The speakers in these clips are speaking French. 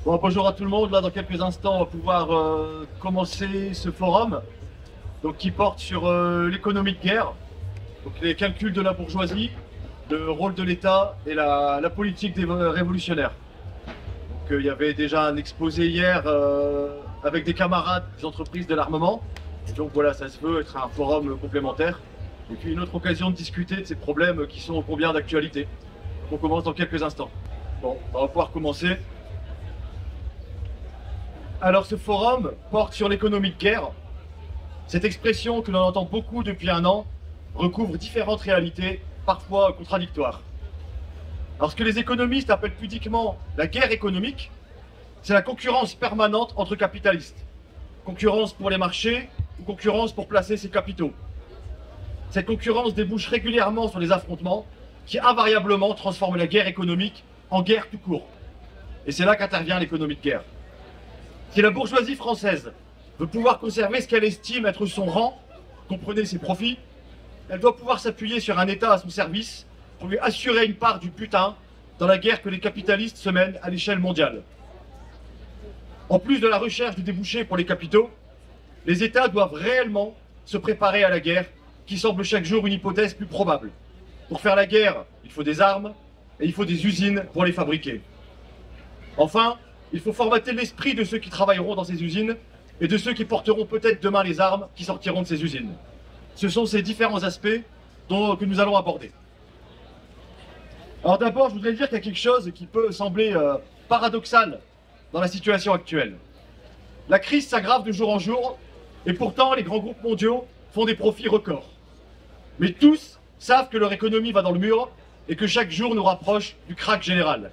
Bon, bonjour à tout le monde. Là, dans quelques instants, on va pouvoir commencer ce forum donc, qui porte sur l'économie de guerre, donc les calculs de la bourgeoisie, le rôle de l'État et la politique des révolutionnaires. Donc, il y avait déjà un exposé hier avec des camarades des entreprises de l'armement. Et donc voilà, ça se veut être un forum complémentaire. Et puis une autre occasion de discuter de ces problèmes qui sont combien d'actualité. On commence dans quelques instants. Bon, on va pouvoir commencer. Alors ce forum porte sur l'économie de guerre. Cette expression que l'on entend beaucoup depuis un an recouvre différentes réalités, parfois contradictoires. Alors ce que les économistes appellent pudiquement la guerre économique, c'est la concurrence permanente entre capitalistes. Concurrence pour les marchés ou concurrence pour placer ses capitaux. Cette concurrence débouche régulièrement sur des affrontements qui invariablement transforment la guerre économique en guerre tout court. Et c'est là qu'intervient l'économie de guerre. Si la bourgeoisie française veut pouvoir conserver ce qu'elle estime être son rang, comprenez ses profits, elle doit pouvoir s'appuyer sur un État à son service pour lui assurer une part du butin dans la guerre que les capitalistes se mènent à l'échelle mondiale. En plus de la recherche de débouchés pour les capitaux, les États doivent réellement se préparer à la guerre, qui semble chaque jour une hypothèse plus probable. Pour faire la guerre, il faut des armes et il faut des usines pour les fabriquer. Enfin, il faut formater l'esprit de ceux qui travailleront dans ces usines et de ceux qui porteront peut-être demain les armes qui sortiront de ces usines. Ce sont ces différents aspects que nous allons aborder. Alors d'abord, je voudrais dire qu'il y a quelque chose qui peut sembler paradoxal dans la situation actuelle. La crise s'aggrave de jour en jour et pourtant les grands groupes mondiaux font des profits records. Mais tous savent que leur économie va dans le mur et que chaque jour nous rapproche du krach général.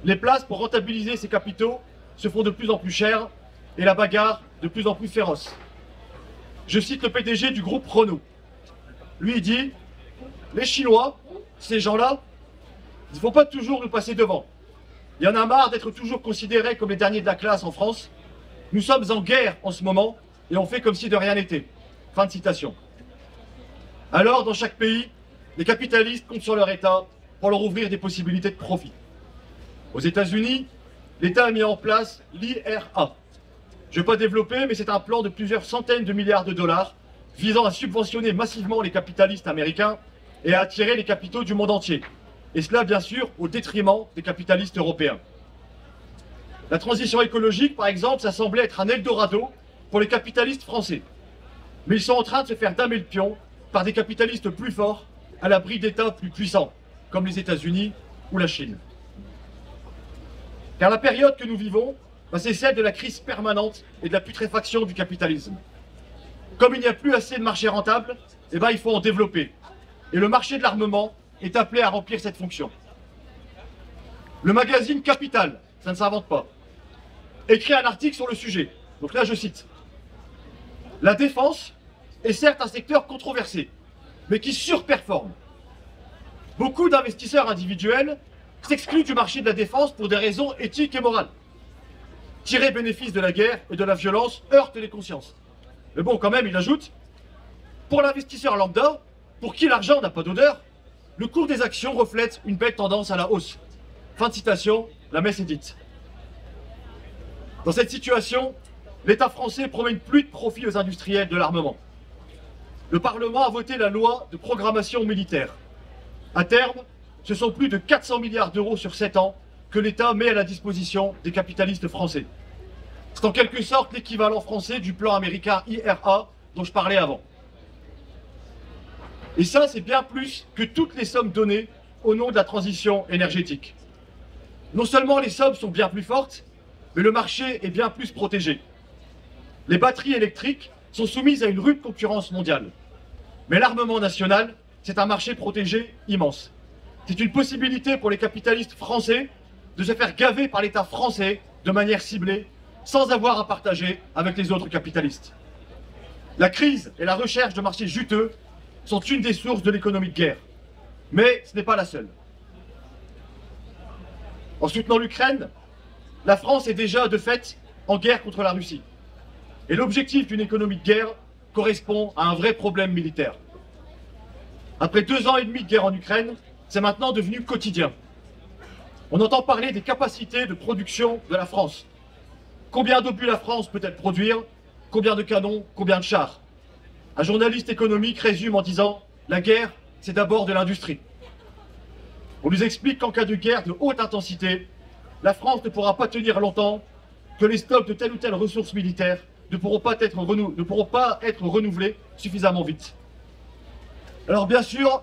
Les places pour rentabiliser ces capitaux se font de plus en plus chères et la bagarre de plus en plus féroce. Je cite le PDG du groupe Renault. Lui, il dit « Les Chinois, ces gens-là, ils ne vont pas toujours nous passer devant. Il y en a marre d'être toujours considérés comme les derniers de la classe en France. Nous sommes en guerre en ce moment et on fait comme si de rien n'était. » Fin de citation. Alors, dans chaque pays, les capitalistes comptent sur leur État pour leur ouvrir des possibilités de profit. Aux États-Unis, l'État a mis en place l'IRA. Je ne vais pas développer, mais c'est un plan de plusieurs centaines de milliards de dollars visant à subventionner massivement les capitalistes américains et à attirer les capitaux du monde entier. Et cela, bien sûr, au détriment des capitalistes européens. La transition écologique, par exemple, ça semblait être un Eldorado pour les capitalistes français. Mais ils sont en train de se faire damer le pion par des capitalistes plus forts, à l'abri d'États plus puissants, comme les États-Unis ou la Chine. Car la période que nous vivons, c'est celle de la crise permanente et de la putréfaction du capitalisme. Comme il n'y a plus assez de marchés rentables, il faut en développer. Et le marché de l'armement est appelé à remplir cette fonction. Le magazine Capital, ça ne s'invente pas, écrit un article sur le sujet. Donc là, je cite. La défense est certes un secteur controversé, mais qui surperforme. Beaucoup d'investisseurs individuels s'excluent du marché de la défense pour des raisons éthiques et morales. Tirer bénéfice de la guerre et de la violence heurte les consciences. Mais bon, quand même, il ajoute, pour l'investisseur lambda, pour qui l'argent n'a pas d'odeur, le cours des actions reflète une belle tendance à la hausse. Fin de citation, la messe est dite. Dans cette situation, l'État français promet une pluie de profits aux industriels de l'armement. Le Parlement a voté la loi de programmation militaire. À terme, ce sont plus de 400 milliards d'euros sur 7 ans que l'État met à la disposition des capitalistes français. C'est en quelque sorte l'équivalent français du plan américain IRA dont je parlais avant. Et ça, c'est bien plus que toutes les sommes données au nom de la transition énergétique. Non seulement les sommes sont bien plus fortes, mais le marché est bien plus protégé. Les batteries électriques sont soumises à une rude concurrence mondiale. Mais l'armement national, c'est un marché protégé immense. C'est une possibilité pour les capitalistes français de se faire gaver par l'État français de manière ciblée, sans avoir à partager avec les autres capitalistes. La crise et la recherche de marchés juteux sont une des sources de l'économie de guerre. Mais ce n'est pas la seule. En soutenant l'Ukraine, la France est déjà de fait en guerre contre la Russie. Et l'objectif d'une économie de guerre correspond à un vrai problème militaire. Après 2 ans et demi de guerre en Ukraine, c'est maintenant devenu quotidien. On entend parler des capacités de production de la France. Combien d'obus la France peut-elle produire? Combien de canons? Combien de chars? Un journaliste économique résume en disant « La guerre, c'est d'abord de l'industrie ». On nous explique qu'en cas de guerre de haute intensité, la France ne pourra pas tenir longtemps, que les stocks de telle ou telle ressource militaire ne pourront pas être renouvelés suffisamment vite. Alors bien sûr,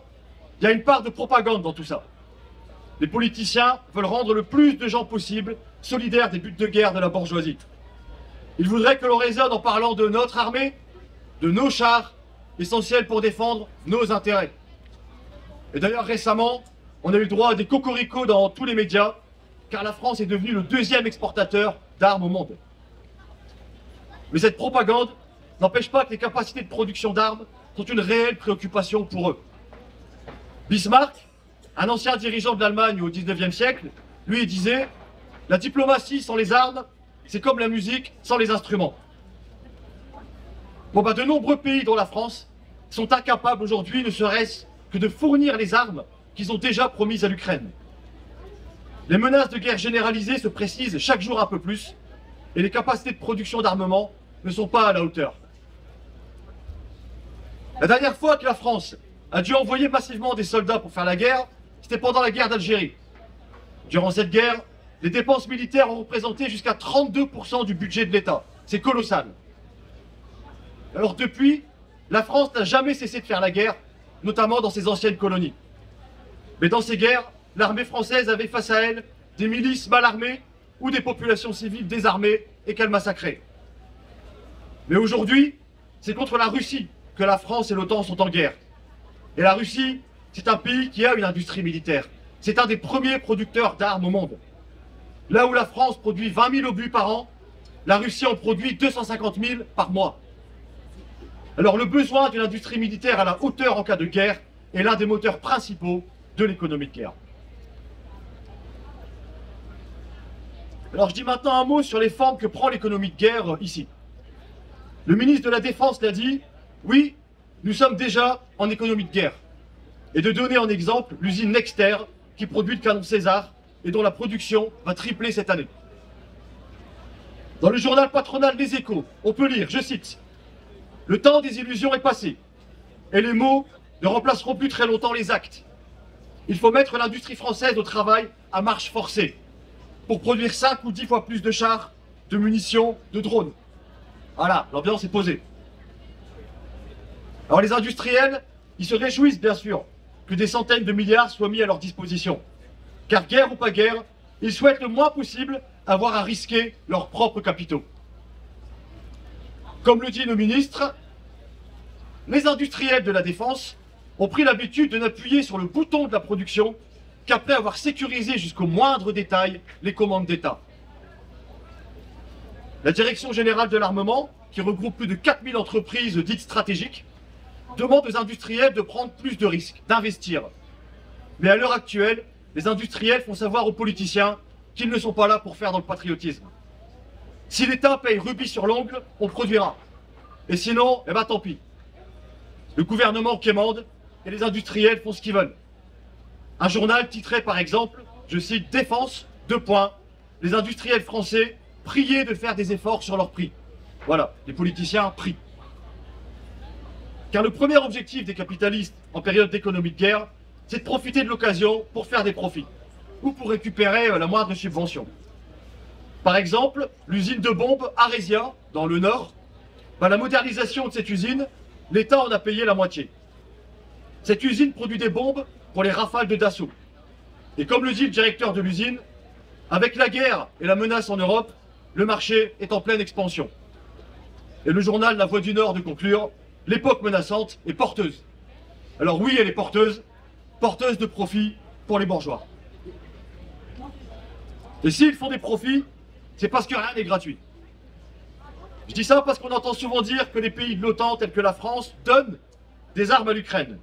il y a une part de propagande dans tout ça. Les politiciens veulent rendre le plus de gens possible solidaires des buts de guerre de la bourgeoisie. Ils voudraient que l'on raisonne en parlant de notre armée, de nos chars, essentiels pour défendre nos intérêts. Et d'ailleurs récemment, on a eu droit à des cocoricots dans tous les médias, car la France est devenue le deuxième exportateur d'armes au monde. Mais cette propagande n'empêche pas que les capacités de production d'armes sont une réelle préoccupation pour eux. Bismarck, un ancien dirigeant de l'Allemagne au XIXe siècle, lui disait « La diplomatie sans les armes, c'est comme la musique sans les instruments ». Bon, de nombreux pays, dont la France, sont incapables aujourd'hui ne serait-ce que de fournir les armes qu'ils ont déjà promises à l'Ukraine. Les menaces de guerre généralisée se précisent chaque jour un peu plus et les capacités de production d'armement ne sont pas à la hauteur. La dernière fois que la France a dû envoyer massivement des soldats pour faire la guerre, c'était pendant la guerre d'Algérie. Durant cette guerre, les dépenses militaires ont représenté jusqu'à 32% du budget de l'État. C'est colossal. Alors depuis, la France n'a jamais cessé de faire la guerre, notamment dans ses anciennes colonies. Mais dans ces guerres, l'armée française avait face à elle des milices mal armées ou des populations civiles désarmées et qu'elle massacrait. Mais aujourd'hui, c'est contre la Russie que la France et l'OTAN sont en guerre. Et la Russie, c'est un pays qui a une industrie militaire. C'est un des premiers producteurs d'armes au monde. Là où la France produit 20 000 obus par an, la Russie en produit 250 000 par mois. Alors le besoin d'une industrie militaire à la hauteur en cas de guerre est l'un des moteurs principaux de l'économie de guerre. Alors je dis maintenant un mot sur les formes que prend l'économie de guerre ici. Le ministre de la Défense l'a dit, oui, nous sommes déjà en économie de guerre. Et de donner en exemple l'usine Nexter qui produit le canon César et dont la production va tripler cette année. Dans le journal patronal Les Échos, on peut lire, je cite, « Le temps des illusions est passé et les mots ne remplaceront plus très longtemps les actes. Il faut mettre l'industrie française au travail à marche forcée pour produire 5 ou 10 fois plus de chars, de munitions, de drones. » Voilà, l'ambiance est posée. Alors les industriels, ils se réjouissent bien sûr que des centaines de milliards soient mis à leur disposition. Car guerre ou pas guerre, ils souhaitent le moins possible avoir à risquer leurs propres capitaux. Comme le dit le ministre, les industriels de la défense ont pris l'habitude de n'appuyer sur le bouton de la production qu'après avoir sécurisé jusqu'au moindre détail les commandes d'État. La Direction générale de l'armement, qui regroupe plus de 4000 entreprises dites stratégiques, demande aux industriels de prendre plus de risques, d'investir. Mais à l'heure actuelle, les industriels font savoir aux politiciens qu'ils ne sont pas là pour faire dans le patriotisme. Si l'État paye rubis sur l'ongle, on produira. Et sinon, eh ben tant pis. Le gouvernement quémande et les industriels font ce qu'ils veulent. Un journal titrait par exemple, je cite, « Défense, : les industriels français priés de faire des efforts sur leurs prix. » Voilà, les politiciens prient. Car le premier objectif des capitalistes en période d'économie de guerre, c'est de profiter de l'occasion pour faire des profits ou pour récupérer la moindre subvention. Par exemple, l'usine de bombes Aresia, dans le Nord, la modernisation de cette usine, l'État en a payé la moitié. Cette usine produit des bombes pour les rafales de Dassault. Et comme le dit le directeur de l'usine, avec la guerre et la menace en Europe, le marché est en pleine expansion. Et le journal La Voix du Nord de conclure, l'époque menaçante est porteuse. Alors oui, elle est porteuse de profit pour les bourgeois. Et s'ils font des profits, c'est parce que rien n'est gratuit. Je dis ça parce qu'on entend souvent dire que les pays de l'OTAN, tels que la France, donnent des armes à l'Ukraine.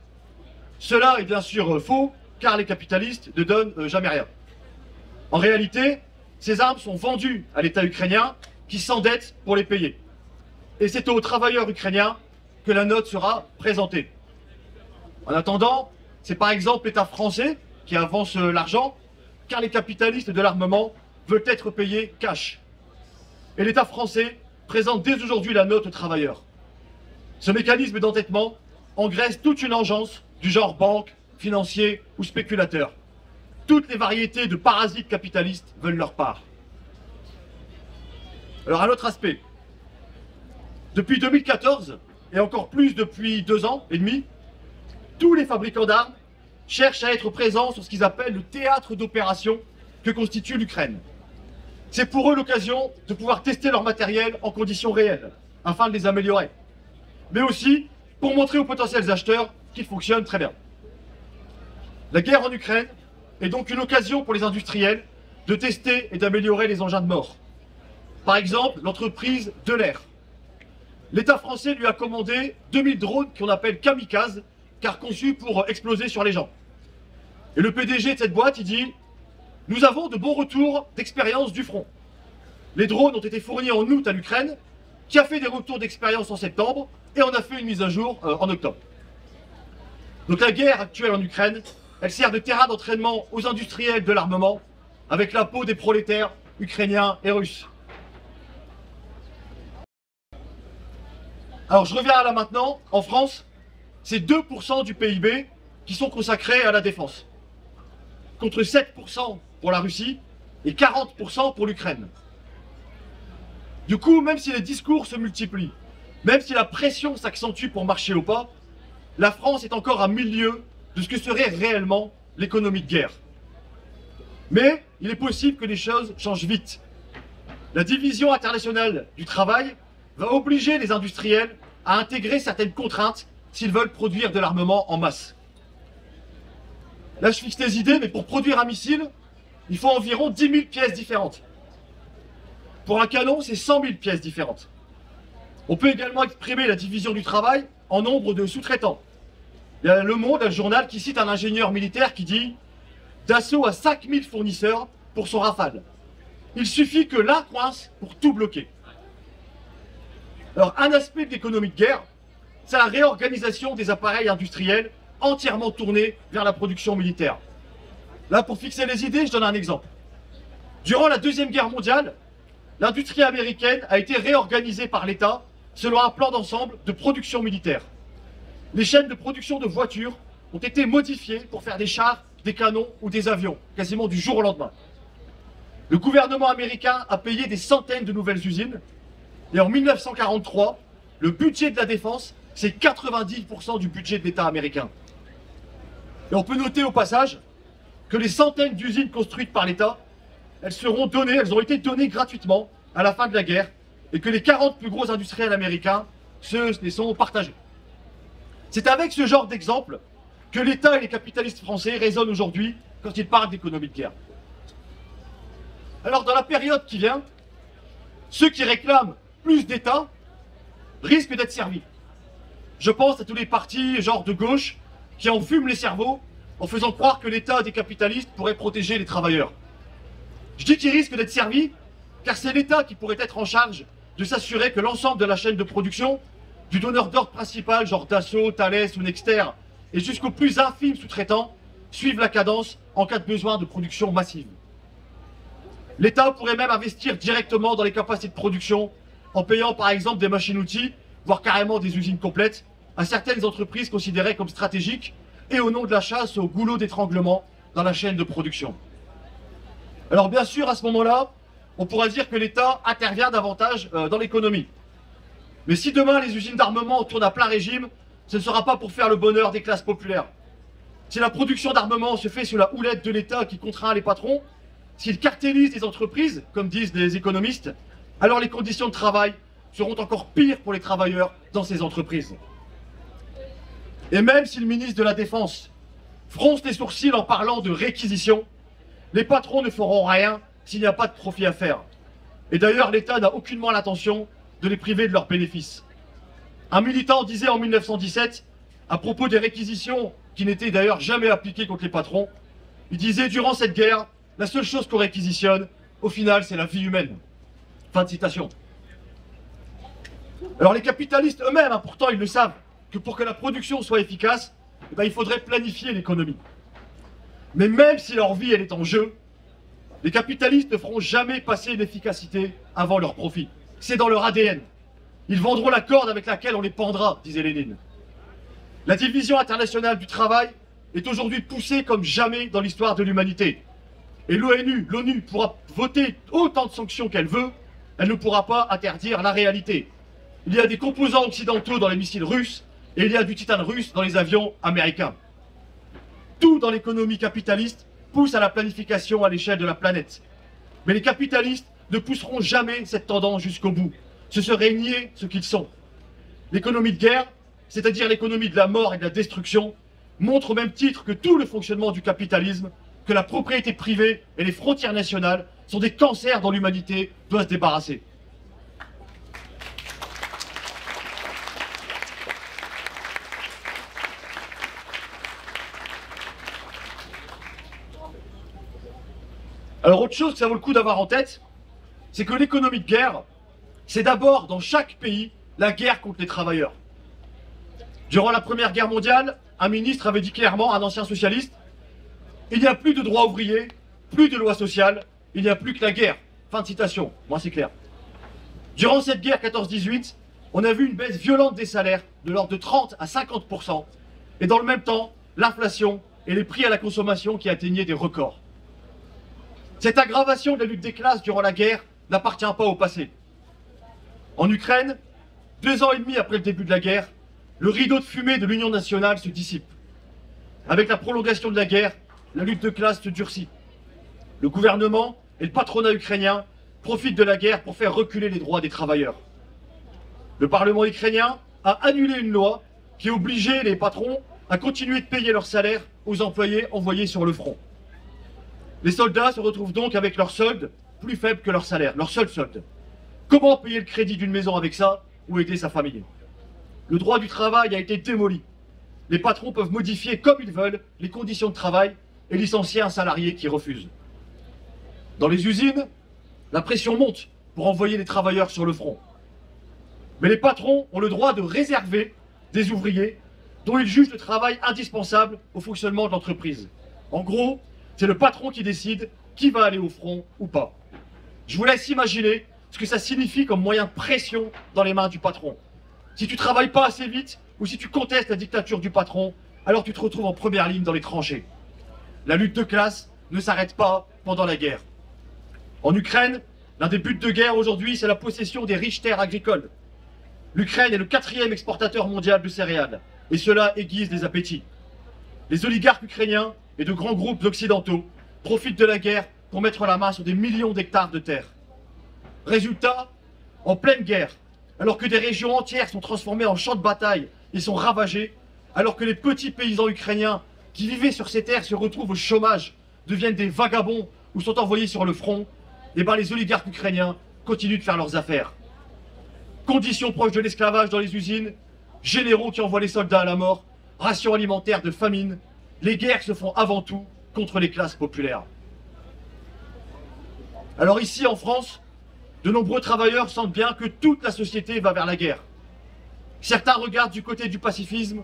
Cela est bien sûr faux, car les capitalistes ne donnent jamais rien. En réalité, ces armes sont vendues à l'État ukrainien qui s'endette pour les payer. Et c'est aux travailleurs ukrainiens que la note sera présentée. En attendant, c'est par exemple l'État français qui avance l'argent, car les capitalistes de l'armement veulent être payés cash. Et l'État français présente dès aujourd'hui la note aux travailleurs. Ce mécanisme d'endettement engraisse toute une engeance du genre banque, financier ou spéculateur. Toutes les variétés de parasites capitalistes veulent leur part. Alors un autre aspect. Depuis 2014, et encore plus depuis 2 ans et demi, tous les fabricants d'armes cherchent à être présents sur ce qu'ils appellent le théâtre d'opération que constitue l'Ukraine. C'est pour eux l'occasion de pouvoir tester leur matériel en conditions réelles, afin de les améliorer. Mais aussi pour montrer aux potentiels acheteurs qu'il fonctionne très bien. La guerre en Ukraine est donc une occasion pour les industriels de tester et d'améliorer les engins de mort. Par exemple, l'entreprise Delair. L'État français lui a commandé 2000 drones qu'on appelle kamikazes, car conçus pour exploser sur les gens. Et le PDG de cette boîte, il dit « Nous avons de bons retours d'expérience du front. Les drones ont été fournis en août à l'Ukraine, qui a fait des retours d'expérience en septembre, et on a fait une mise à jour en octobre. » Donc la guerre actuelle en Ukraine, elle sert de terrain d'entraînement aux industriels de l'armement, avec la peau des prolétaires ukrainiens et russes. Alors je reviens là maintenant, en France, c'est 2% du PIB qui sont consacrés à la défense, contre 7% pour la Russie et 40% pour l'Ukraine. Du coup, même si les discours se multiplient, même si la pression s'accentue pour marcher au pas, la France est encore à 1000 lieues de ce que serait réellement l'économie de guerre. Mais il est possible que les choses changent vite. La division internationale du travail va obliger les industriels à intégrer certaines contraintes s'ils veulent produire de l'armement en masse. Là, je fixe des idées, mais pour produire un missile, il faut environ 10 000 pièces différentes. Pour un canon, c'est 100 000 pièces différentes. On peut également exprimer la division du travail en nombre de sous-traitants. Il y a Le Monde, un journal qui cite un ingénieur militaire qui dit « Dassault a 5000 fournisseurs pour son Rafale. Il suffit que l'un coince pour tout bloquer. » Alors, un aspect de l'économie de guerre, c'est la réorganisation des appareils industriels entièrement tournés vers la production militaire. Là, pour fixer les idées, je donne un exemple. Durant la Deuxième Guerre mondiale, l'industrie américaine a été réorganisée par l'État selon un plan d'ensemble de production militaire. Les chaînes de production de voitures ont été modifiées pour faire des chars, des canons ou des avions, quasiment du jour au lendemain. Le gouvernement américain a payé des centaines de nouvelles usines. Et en 1943, le budget de la défense, c'est 90% du budget de l'État américain. Et on peut noter au passage que les centaines d'usines construites par l'État, elles ont été données gratuitement à la fin de la guerre, et que les 40 plus gros industriels américains les sont partagés. C'est avec ce genre d'exemple que l'État et les capitalistes français raisonnent aujourd'hui quand ils parlent d'économie de guerre. Alors dans la période qui vient, ceux qui réclament plus d'État risquent d'être servis. Je pense à tous les partis genre de gauche qui enfument les cerveaux en faisant croire que l'État des capitalistes pourrait protéger les travailleurs. Je dis qu'ils risquent d'être servis car c'est l'État qui pourrait être en charge de s'assurer que l'ensemble de la chaîne de production, du donneur d'ordre principal genre Dassault, Thales ou Nexter, et jusqu'aux plus infimes sous-traitants, suivent la cadence en cas de besoin de production massive. L'État pourrait même investir directement dans les capacités de production en payant par exemple des machines-outils, voire carrément des usines complètes, à certaines entreprises considérées comme stratégiques et au nom de la chasse au goulot d'étranglement dans la chaîne de production. Alors bien sûr, à ce moment-là, on pourra dire que l'État intervient davantage dans l'économie. Mais si demain les usines d'armement tournent à plein régime, ce ne sera pas pour faire le bonheur des classes populaires. Si la production d'armement se fait sous la houlette de l'État qui contraint les patrons, s'il cartélise les entreprises, comme disent les économistes, alors les conditions de travail seront encore pires pour les travailleurs dans ces entreprises. Et même si le ministre de la Défense fronce les sourcils en parlant de réquisition, les patrons ne feront rien s'il n'y a pas de profit à faire. Et d'ailleurs, l'État n'a aucunement l'intention de les priver de leurs bénéfices. Un militant disait en 1917, à propos des réquisitions qui n'étaient d'ailleurs jamais appliquées contre les patrons, il disait « Durant cette guerre, la seule chose qu'on réquisitionne, au final, c'est la vie humaine. » Fin de citation. Alors les capitalistes eux-mêmes, pourtant, ils le savent, que pour que la production soit efficace, il faudrait planifier l'économie. Mais même si leur vie elle est en jeu, Les capitalistes ne feront jamais passer l'efficacité avant leur profit. C'est dans leur ADN. Ils vendront la corde avec laquelle on les pendra, disait Lénine. La division internationale du travail est aujourd'hui poussée comme jamais dans l'histoire de l'humanité. Et l'ONU pourra voter autant de sanctions qu'elle veut, elle ne pourra pas interdire la réalité. Il y a des composants occidentaux dans les missiles russes et il y a du titane russe dans les avions américains. Tout dans l'économie capitaliste pousse à la planification à l'échelle de la planète. Mais les capitalistes ne pousseront jamais cette tendance jusqu'au bout. Ce serait nier ce qu'ils sont. L'économie de guerre, c'est-à-dire l'économie de la mort et de la destruction, montre au même titre que tout le fonctionnement du capitalisme que la propriété privée et les frontières nationales sont des cancers dont l'humanité doit se débarrasser. Alors autre chose que ça vaut le coup d'avoir en tête, c'est que l'économie de guerre, c'est d'abord dans chaque pays la guerre contre les travailleurs. Durant la Première Guerre mondiale, un ministre avait dit clairement, un ancien socialiste, il n'y a plus de droits ouvriers, plus de lois sociales, il n'y a plus que la guerre. Fin de citation, moi c'est clair. Durant cette guerre 14-18, on a vu une baisse violente des salaires de l'ordre de 30 à 50%, et dans le même temps, l'inflation et les prix à la consommation qui atteignaient des records. Cette aggravation de la lutte des classes durant la guerre n'appartient pas au passé. En Ukraine, 2 ans et demi après le début de la guerre, le rideau de fumée de l'Union nationale se dissipe. Avec la prolongation de la guerre, la lutte de classe se durcit. Le gouvernement et le patronat ukrainien profitent de la guerre pour faire reculer les droits des travailleurs. Le Parlement ukrainien a annulé une loi qui obligeait les patrons à continuer de payer leur salaire aux employés envoyés sur le front. Les soldats se retrouvent donc avec leur solde plus faible que leur salaire, leur seul solde. Comment payer le crédit d'une maison avec ça ou aider sa famille? Le droit du travail a été démoli. Les patrons peuvent modifier comme ils veulent les conditions de travail et licencier un salarié qui refuse. Dans les usines, la pression monte pour envoyer les travailleurs sur le front. Mais les patrons ont le droit de réserver des ouvriers dont ils jugent le travail indispensable au fonctionnement de l'entreprise. En gros, c'est le patron qui décide qui va aller au front ou pas. Je vous laisse imaginer ce que ça signifie comme moyen de pression dans les mains du patron. Si tu travailles pas assez vite ou si tu contestes la dictature du patron, alors tu te retrouves en première ligne dans les tranchées. La lutte de classe ne s'arrête pas pendant la guerre. En Ukraine, l'un des buts de guerre aujourd'hui, c'est la possession des riches terres agricoles. L'Ukraine est le 4e exportateur mondial de céréales, et cela aiguise les appétits. Les oligarques ukrainiens et de grands groupes occidentaux profitent de la guerre pour mettre la main sur des millions d'hectares de terre. Résultat, en pleine guerre, alors que des régions entières sont transformées en champs de bataille et sont ravagées, alors que les petits paysans ukrainiens qui vivaient sur ces terres se retrouvent au chômage, deviennent des vagabonds ou sont envoyés sur le front, et ben les oligarques ukrainiens continuent de faire leurs affaires. Conditions proches de l'esclavage dans les usines, généraux qui envoient les soldats à la mort, rations alimentaires de famine, les guerres se font avant tout contre les classes populaires. Alors ici en France, de nombreux travailleurs sentent bien que toute la société va vers la guerre. Certains regardent du côté du pacifisme,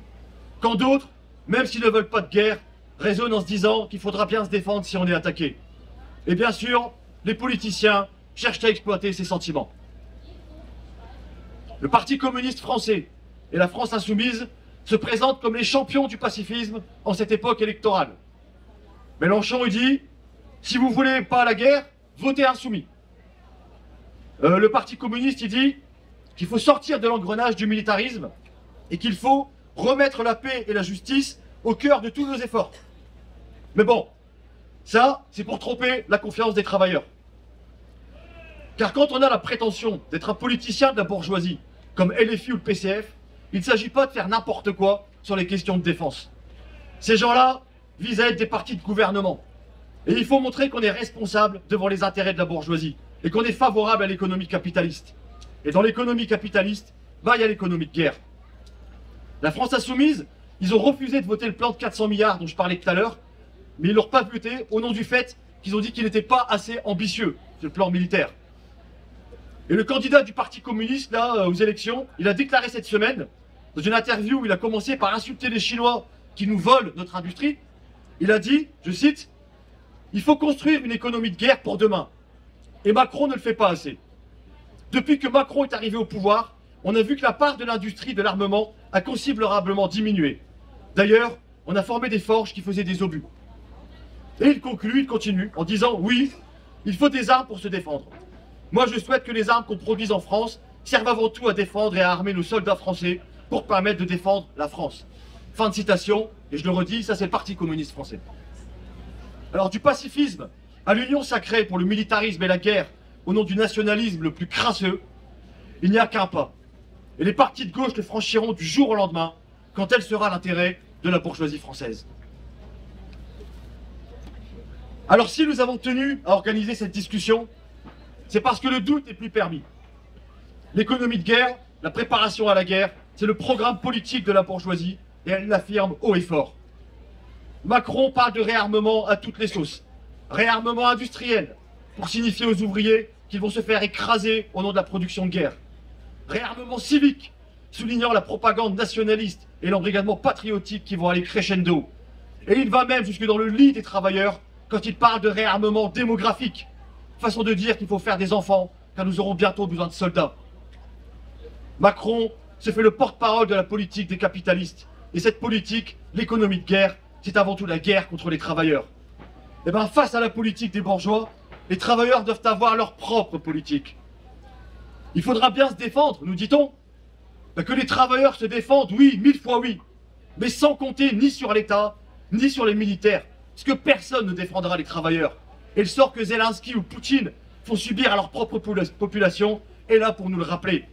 quand d'autres, même s'ils ne veulent pas de guerre, raisonnent en se disant qu'il faudra bien se défendre si on est attaqué. Et bien sûr, les politiciens cherchent à exploiter ces sentiments. Le Parti communiste français et la France insoumise se présentent comme les champions du pacifisme en cette époque électorale. Mélenchon il dit, si vous voulez pas la guerre, votez insoumis. Le Parti communiste il dit qu'il faut sortir de l'engrenage du militarisme et qu'il faut remettre la paix et la justice au cœur de tous nos efforts. Mais bon, ça c'est pour tromper la confiance des travailleurs. Car quand on a la prétention d'être un politicien de la bourgeoisie, comme LFI ou le PCF, il ne s'agit pas de faire n'importe quoi sur les questions de défense. Ces gens-là visent à être des partis de gouvernement. Et il faut montrer qu'on est responsable devant les intérêts de la bourgeoisie et qu'on est favorable à l'économie capitaliste. Et dans l'économie capitaliste, il y a l'économie de guerre. La France insoumise, ils ont refusé de voter le plan de 400 milliards dont je parlais tout à l'heure, mais ils ne l'ont pas voté au nom du fait qu'ils ont dit qu'il n'était pas assez ambitieux, ce plan militaire. Et le candidat du Parti communiste, là, aux élections, il a déclaré cette semaine, dans une interview où il a commencé par insulter les Chinois qui nous volent notre industrie, il a dit, je cite, Il faut construire une économie de guerre pour demain. Et Macron ne le fait pas assez. Depuis que Macron est arrivé au pouvoir, on a vu que la part de l'industrie de l'armement a considérablement diminué. D'ailleurs, on a formé des forges qui faisaient des obus. Et il conclut, il continue, en disant « Oui, il faut des armes pour se défendre. Moi, je souhaite que les armes qu'on produise en France servent avant tout à défendre et à armer nos soldats français pour permettre de défendre la France. » Fin de citation, et je le redis, ça c'est le Parti communiste français. Alors du pacifisme à l'union sacrée pour le militarisme et la guerre au nom du nationalisme le plus crasseux, il n'y a qu'un pas. Et les partis de gauche le franchiront du jour au lendemain, quand tel sera l'intérêt de la bourgeoisie française. Alors si nous avons tenu à organiser cette discussion, c'est parce que le doute n'est plus permis. L'économie de guerre, la préparation à la guerre, c'est le programme politique de la bourgeoisie, et elle l'affirme haut et fort. Macron parle de réarmement à toutes les sauces. Réarmement industriel, pour signifier aux ouvriers qu'ils vont se faire écraser au nom de la production de guerre. Réarmement civique, soulignant la propagande nationaliste et l'embrigadement patriotique qui vont aller crescendo. Et il va même jusque dans le lit des travailleurs quand il parle de réarmement démographique, façon de dire qu'il faut faire des enfants, car nous aurons bientôt besoin de soldats. Macron se fait le porte-parole de la politique des capitalistes. Et cette politique, l'économie de guerre, c'est avant tout la guerre contre les travailleurs. Et bien face à la politique des bourgeois, les travailleurs doivent avoir leur propre politique. Il faudra bien se défendre, nous dit-on. Ben que les travailleurs se défendent, oui, 1000 fois oui. Mais sans compter ni sur l'État, ni sur les militaires. Parce que personne ne défendra les travailleurs. Et le sort que Zelensky ou Poutine font subir à leur propre population est là pour nous le rappeler.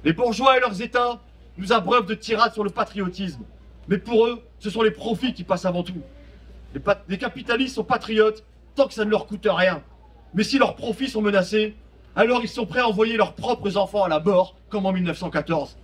Les bourgeois et leurs États nous abreuvent de tirades sur le patriotisme. Mais pour eux, ce sont les profits qui passent avant tout. Les capitalistes sont patriotes tant que ça ne leur coûte rien. Mais si leurs profits sont menacés, alors ils sont prêts à envoyer leurs propres enfants à la mort, comme en 1914.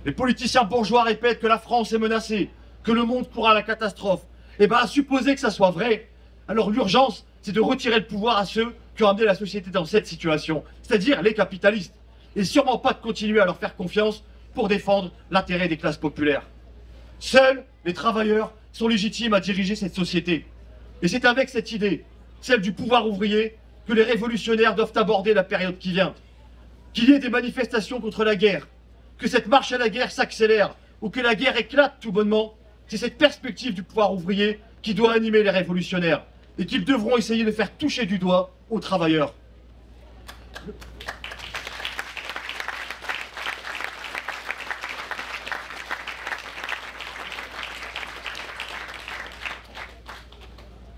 Les politiciens bourgeois répètent que la France est menacée, que le monde court à la catastrophe. Et bien à supposer que ça soit vrai, alors l'urgence, c'est de retirer le pouvoir à ceux qui ont amené la société dans cette situation, c'est-à-dire les capitalistes. Et sûrement pas de continuer à leur faire confiance pour défendre l'intérêt des classes populaires. Seuls les travailleurs sont légitimes à diriger cette société. Et c'est avec cette idée, celle du pouvoir ouvrier, que les révolutionnaires doivent aborder la période qui vient. Qu'il y ait des manifestations contre la guerre, que cette marche à la guerre s'accélère, ou que la guerre éclate tout bonnement, c'est cette perspective du pouvoir ouvrier qui doit animer les révolutionnaires, et qu'ils devront essayer de faire toucher du doigt aux travailleurs.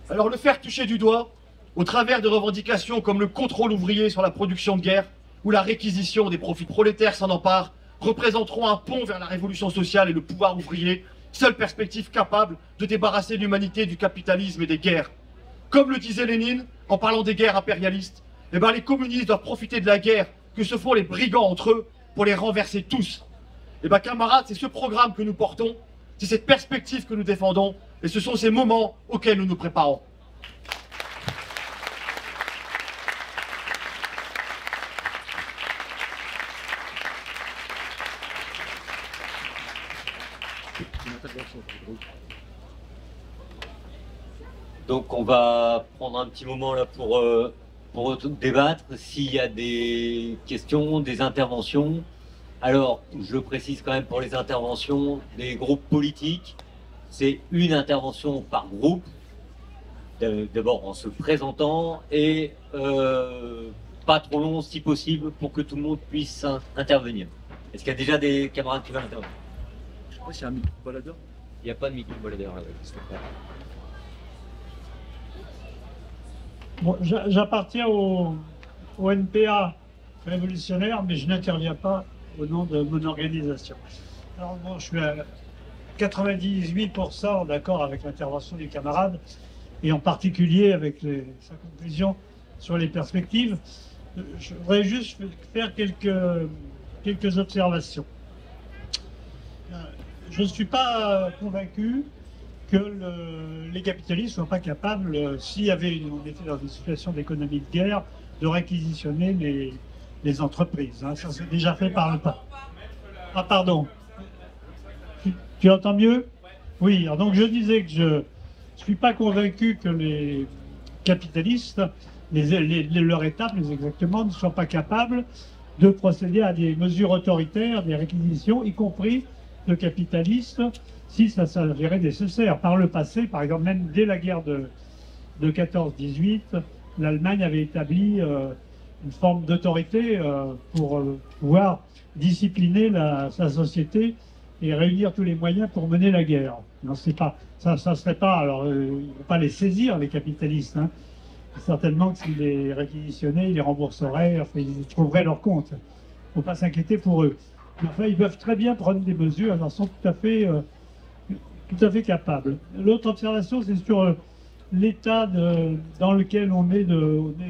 Alors le faire toucher du doigt, au travers de revendications comme le contrôle ouvrier sur la production de guerre ou la réquisition des profits prolétaires s'en emparent, représenteront un pont vers la révolution sociale et le pouvoir ouvrier, seule perspective capable de débarrasser l'humanité du capitalisme et des guerres. Comme le disait Lénine, en parlant des guerres impérialistes, eh ben les communistes doivent profiter de la guerre que se font les brigands entre eux pour les renverser tous. Eh bien camarades, c'est ce programme que nous portons, c'est cette perspective que nous défendons, et ce sont ces moments auxquels nous nous préparons. Donc on va prendre un petit moment là pour débattre. S'il y a des questions, des interventions. Alors, je le précise quand même pour les interventions des groupes politiques, c'est une intervention par groupe, d'abord en se présentant et pas trop long si possible pour que tout le monde puisse intervenir. Est-ce qu'il y a déjà des camarades qui veulent intervenir? Je sais pas s'il y a un micro-baladeur. Il n'y a pas de micro-baladeur là. Bon, j'appartiens au NPA révolutionnaire, mais je n'interviens pas au nom de mon organisation. Alors bon, je suis à 98% d'accord avec l'intervention du camarade, et en particulier avec sa conclusion sur les perspectives. Je voudrais juste faire quelques observations. Je ne suis pas convaincu que les capitalistes ne soient pas capables, s'il y avait on était dans une situation d'économie de guerre, de réquisitionner les entreprises. Hein. Ça s'est déjà fait par le passé. Ah pardon. Tu entends mieux? Oui, alors donc je disais que je ne suis pas convaincu que les capitalistes, leur État plus exactement, ne soient pas capables de procéder à des mesures autoritaires, des réquisitions, y compris de capitalistes, si ça s'avérait nécessaire. Par le passé, par exemple, même dès la guerre de 14-18, l'Allemagne avait établi une forme d'autorité pour pouvoir discipliner sa société et réunir tous les moyens pour mener la guerre. Non, c'est pas, ça serait pas, alors il ne faut pas les saisir, les capitalistes, hein. Certainement que s'ils les réquisitionnaient, ils les rembourseraient, enfin, ils trouveraient leur compte. Il ne faut pas s'inquiéter pour eux. Mais enfin, ils peuvent très bien prendre des mesures, ils en sont tout à fait capables. L'autre observation, c'est sur l'état dans lequel on est,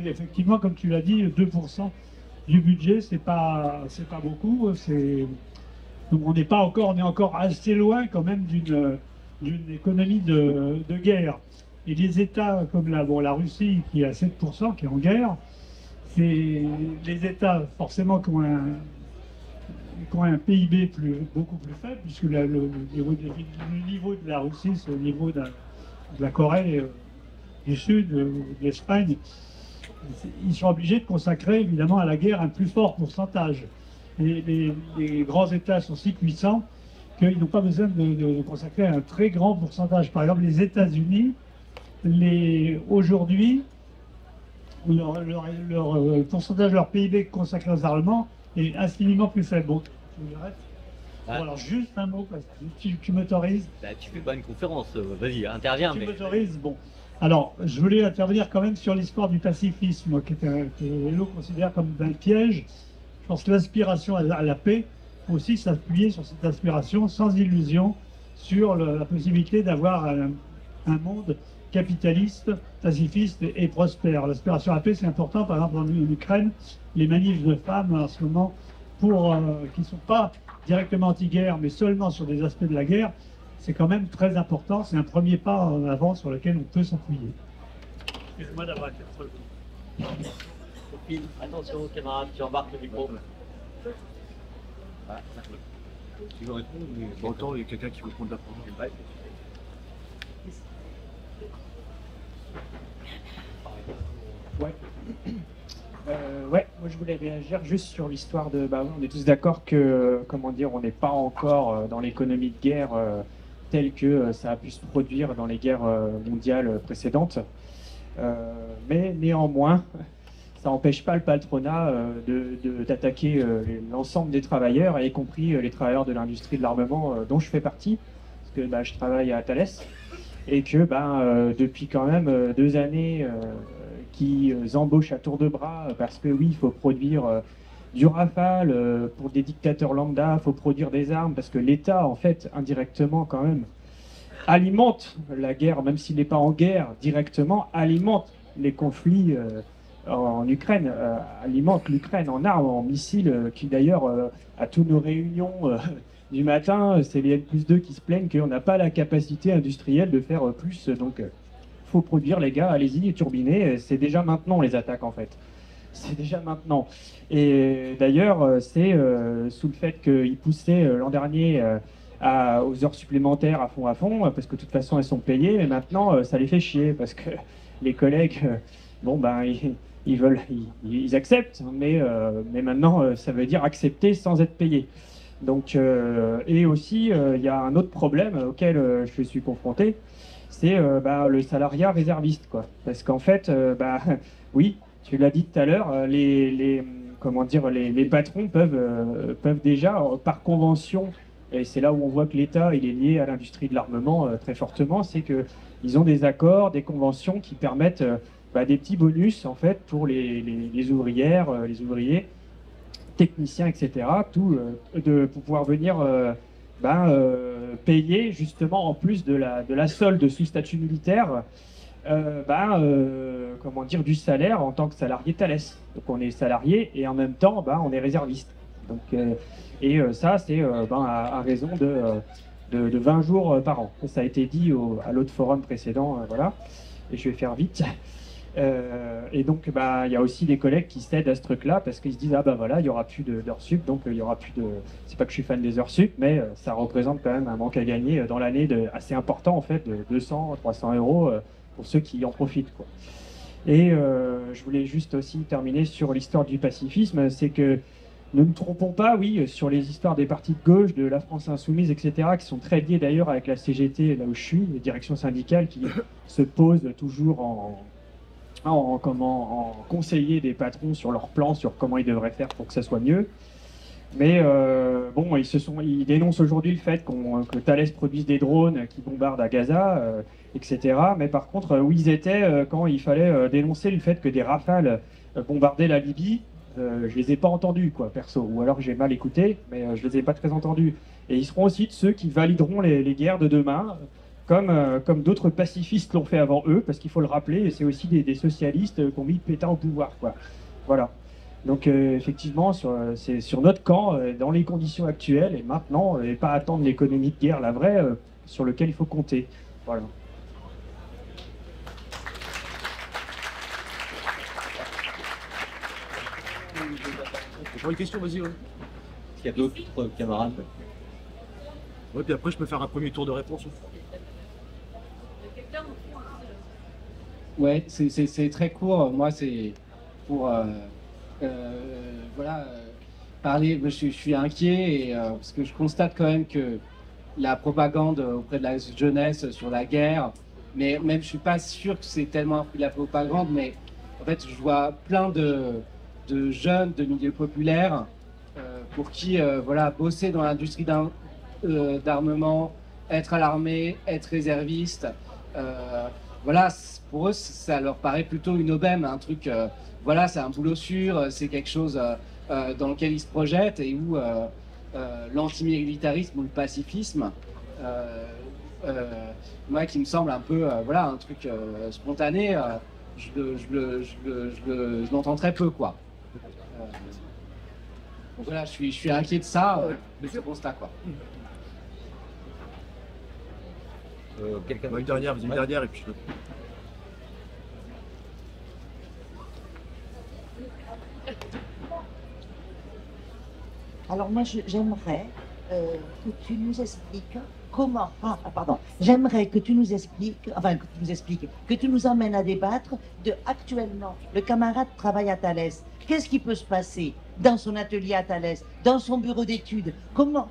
effectivement, comme tu l'as dit, 2% du budget, c'est pas beaucoup. Donc on est encore assez loin quand même d'une économie de guerre. Et les États comme la Russie qui est à 7%, qui est en guerre, c'est les États forcément qui ont un PIB beaucoup plus faible, puisque le niveau de la Russie, c'est le niveau de la Corée du Sud, de l'Espagne. Ils sont obligés de consacrer évidemment à la guerre un plus fort pourcentage. Les grands États sont si puissants qu'ils n'ont pas besoin de consacrer un très grand pourcentage. Par exemple, les États-Unis, aujourd'hui, leur pourcentage de leur PIB consacré aux Allemands est infiniment plus faible. Bon, tu m'arrêtes. Ah. Bon, alors juste un mot, tu m'autorises. Bah, tu fais pas une conférence, vas-y, interviens. Tu m'autorises, bon. Alors, je voulais intervenir quand même sur l'histoire du pacifisme, que Hello considère comme un piège. Je pense que l'aspiration à la paix faut aussi s'appuyer sur cette aspiration sans illusion sur la possibilité d'avoir un monde capitaliste, pacifiste et prospère. L'aspiration à la paix, c'est important. Par exemple, en Ukraine, les manifs de femmes en ce moment, qui ne sont pas directement anti-guerre, mais seulement sur des aspects de la guerre, c'est quand même très important. C'est un premier pas en avant sur lequel on peut s'appuyer. Excuse-moi d'avoir été trop long. Attention, camarade, tu embarques le micro. Tu veux répondre, mais autant il y a quelqu'un qui veut prendre la parole. Ouais, moi je voulais réagir juste sur l'histoire de. Bah, on est tous d'accord que, comment dire, on n'est pas encore dans l'économie de guerre telle que ça a pu se produire dans les guerres mondiales précédentes. Mais néanmoins, ça n'empêche pas le patronat d'attaquer l'ensemble des travailleurs, y compris les travailleurs de l'industrie de l'armement dont je fais partie, parce que je travaille à Thales, et que depuis quand même 2 années, qui embauchent à tour de bras, parce que oui, il faut produire du Rafale pour des dictateurs lambda, il faut produire des armes, parce que l'État, en fait, indirectement quand même, alimente la guerre, même s'il n'est pas en guerre directement, alimente les conflits en Ukraine, alimente l'Ukraine en armes, en missiles, qui d'ailleurs, à toutes nos réunions du matin, c'est les N+2 qui se plaignent qu'on n'a pas la capacité industrielle de faire plus, donc faut produire les gars, allez-y, turbiner, c'est déjà maintenant les attaques en fait. C'est déjà maintenant. Et d'ailleurs, c'est sous le fait qu'ils poussaient l'an dernier aux heures supplémentaires à fond, parce que de toute façon elles sont payées, mais maintenant ça les fait chier, parce que les collègues, ils acceptent, mais maintenant ça veut dire accepter sans être payé. Donc, et aussi, il y a un autre problème auquel je suis confronté, c'est le salariat réserviste, quoi. Parce qu'en fait, oui, tu l'as dit tout à l'heure, les patrons peuvent déjà, par convention, et c'est là où on voit que l'État il est lié à l'industrie de l'armement très fortement, c'est qu'ils ont des accords, des conventions qui permettent des petits bonus en fait pour les ouvrières, les ouvriers, techniciens, etc. Pour pouvoir venir payer justement en plus de la solde sous statut militaire, du salaire en tant que salarié Thales. Donc on est salarié et en même temps on est réserviste. Donc, ça c'est à raison de 20 jours par an. Ça a été dit à l'autre forum précédent, voilà. Et je vais faire vite. Et donc, bah, il y a aussi des collègues qui cèdent à ce truc-là parce qu'ils se disent, ah bah voilà, il n'y aura plus d'heures sup, donc il y aura plus de... C'est pas que je suis fan des heures sup, mais ça représente quand même un manque à gagner dans l'année assez important, en fait, de 200, 300 euros pour ceux qui en profitent, quoi. Et je voulais juste aussi terminer sur l'histoire du pacifisme, c'est que ne nous trompons pas, oui, sur les histoires des partis de gauche, de la France insoumise, etc., qui sont très liés d'ailleurs avec la CGT, là où je suis, les directions syndicales qui se posent toujours en conseiller des patrons sur leurs plans, sur comment ils devraient faire pour que ça soit mieux. Mais bon, ils dénoncent aujourd'hui le fait que Thales produise des drones qui bombardent à Gaza, etc. Mais par contre, où ils étaient quand il fallait dénoncer le fait que des Rafales bombardaient la Libye, je les ai pas entendus, quoi, perso. Ou alors j'ai mal écouté, mais je les ai pas très entendus. Et ils seront aussi de ceux qui valideront les guerres de demain, comme d'autres pacifistes l'ont fait avant eux, parce qu'il faut le rappeler, c'est aussi des socialistes qui ont mis Pétain au pouvoir, quoi. Voilà. Donc effectivement, c'est sur notre camp, dans les conditions actuelles, et maintenant, et pas attendre l'économie de guerre, la vraie, sur lequel il faut compter. Voilà. Une question, vas-y. Ouais. Est-ce qu'il y a d'autres camarades? Ouais, puis après, je peux faire un premier tour de réponse. Ouais, c'est très court. Moi, c'est pour voilà, parler. Je suis inquiet parce que je constate quand même que la propagande auprès de la jeunesse sur la guerre, mais même je suis pas sûr que c'est tellement de la propagande, mais en fait, je vois plein de jeunes de milieux populaires pour qui voilà, bosser dans l'industrie d'armement, être à l'armée, être réserviste, voilà, pour eux ça leur paraît plutôt une aubaine, un truc, voilà, c'est un boulot sûr, c'est quelque chose dans lequel ils se projettent et où l'antimilitarisme ou le pacifisme, moi qui me semble un peu voilà, un truc spontané, je l'entends très peu, quoi. Donc voilà, je suis inquiet de ça, de ce constat, quoi. Quelqu'un Une dernière, vas-y, une dernière, et puis je... Alors moi, j'aimerais que tu nous expliques comment... pardon. J'aimerais que tu nous expliques, que tu nous amènes à débattre de actuellement. Le camarade travaille à Thalès. Qu'est-ce qui peut se passer dans son atelier à Thalès, dans son bureau d'études? Comment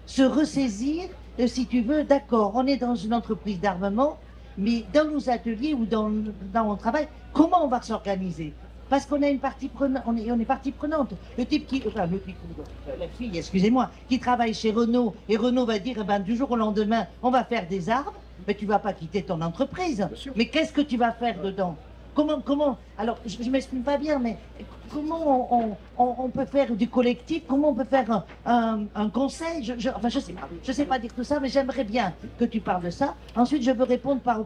se ressaisir, si tu veux, d'accord, on est dans une entreprise d'armement, mais dans nos ateliers ou dans mon travail, comment on va s'organiser? Parce qu'on a une partie prenante, on est partie prenante. Le type qui, la fille, excusez-moi, qui travaille chez Renault, et Renault va dire, eh ben, du jour au lendemain, on va faire des armes, mais tu vas pas quitter ton entreprise. Mais qu'est-ce que tu vas faire dedans? Comment, alors je m'exprime pas bien, mais comment on peut faire du collectif, comment on peut faire un conseil, enfin je sais pas dire tout ça, mais j'aimerais bien que tu parles de ça. Ensuite, je veux répondre par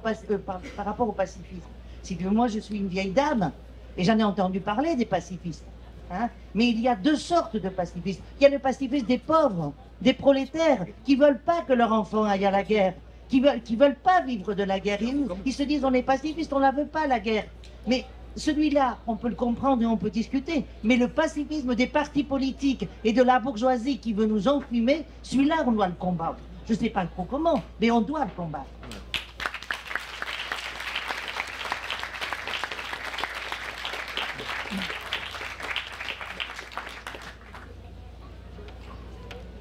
rapport au pacifisme. Si tu veux, moi je suis une vieille dame, et j'en ai entendu parler des pacifistes. Hein, mais il y a deux sortes de pacifistes. Il y a le pacifiste des pauvres, des prolétaires, qui veulent pas que leur enfant aille à la guerre, qui veulent pas vivre de la guerre. Ils se disent, on est pacifiste, on la veut pas, la guerre. Mais celui-là, on peut le comprendre et on peut discuter. Mais le pacifisme des partis politiques et de la bourgeoisie qui veut nous enfumer, celui-là, on doit le combattre. Je sais pas trop comment, mais on doit le combattre.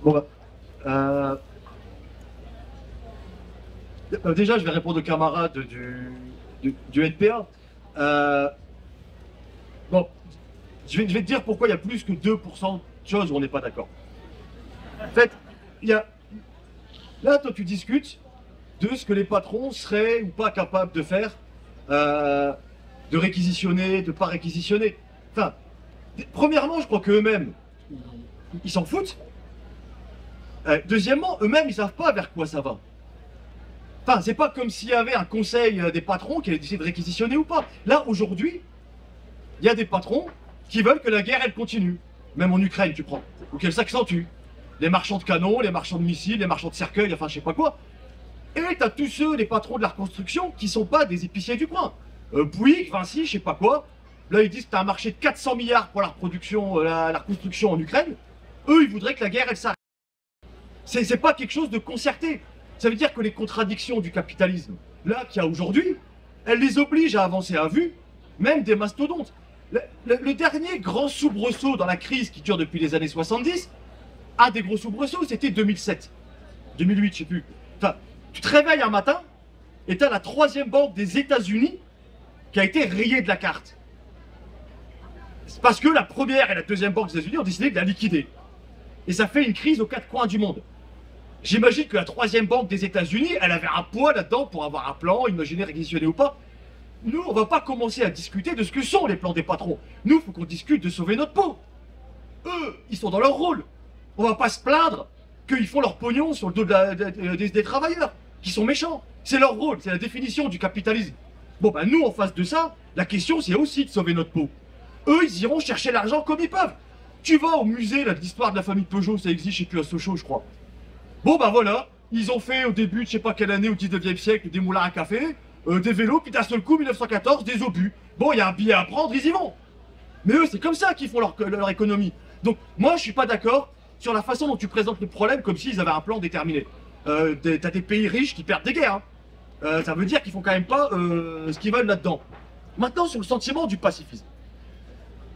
Bon déjà, je vais répondre aux camarades du NPA. Bon, je vais te dire pourquoi il y a plus que 2% de choses où on n'est pas d'accord. En fait, là, toi, tu discutes de ce que les patrons seraient ou pas capables de faire, de réquisitionner, de pas réquisitionner. Enfin, premièrement, je crois qu'eux-mêmes, ils s'en foutent. Deuxièmement, eux-mêmes, ils savent pas vers quoi ça va. Enfin, c'est pas comme s'il y avait un conseil des patrons qui allait décider de réquisitionner ou pas. Là, aujourd'hui, il y a des patrons qui veulent que la guerre, elle continue. Même en Ukraine, tu prends. Ou qu'elle s'accentue. Les marchands de canons, les marchands de missiles, les marchands de cercueils, enfin, je sais pas quoi. Et t'as tous ceux, les patrons de la reconstruction, qui sont pas des épiciers du coin. Bouygues, Vinci, je sais pas quoi. Là, ils disent que tu as un marché de 400 milliards pour la reproduction, la reconstruction en Ukraine. Eux, ils voudraient que la guerre, elle s'arrête. C'est pas quelque chose de concerté. Ça veut dire que les contradictions du capitalisme, là, qu'il y a aujourd'hui, elles les obligent à avancer à vue, même des mastodontes. Le dernier grand soubresaut dans la crise qui dure depuis les années 70, un des gros soubresauts, c'était 2007. 2008, je sais plus. Enfin, tu te réveilles un matin et tu as la troisième banque des États-Unis qui a été rayée de la carte. C'est parce que la première et la deuxième banque des États-Unis ont décidé de la liquider. Et ça fait une crise aux quatre coins du monde. J'imagine que la troisième banque des États-Unis, elle avait un poids là-dedans pour avoir un plan, imaginer réquisitionné ou pas. Nous, on va pas commencer à discuter de ce que sont les plans des patrons. Nous, il faut qu'on discute de sauver notre peau. Eux, ils sont dans leur rôle. On va pas se plaindre qu'ils font leur pognon sur le dos des travailleurs, qui sont méchants. C'est leur rôle, c'est la définition du capitalisme. Bon, ben nous, en face de ça, la question, c'est aussi de sauver notre peau. Eux, ils iront chercher l'argent comme ils peuvent. Tu vas au musée de l'histoire de la famille Peugeot, ça existe, je sais plus, à Sochaux, je crois. Bon, ben voilà, ils ont fait au début de je sais pas quelle année, au 19e siècle, des moulins à café, des vélos, puis d'un seul coup, 1914, des obus. Bon, il y a un billet à prendre, ils y vont. Mais eux, c'est comme ça qu'ils font leur économie. Donc, moi, je suis pas d'accord sur la façon dont tu présentes le problème comme s'ils avaient un plan déterminé. T'as des pays riches qui perdent des guerres. Hein. Ça veut dire qu'ils font quand même pas ce qu'ils veulent là-dedans. Maintenant, sur le sentiment du pacifisme.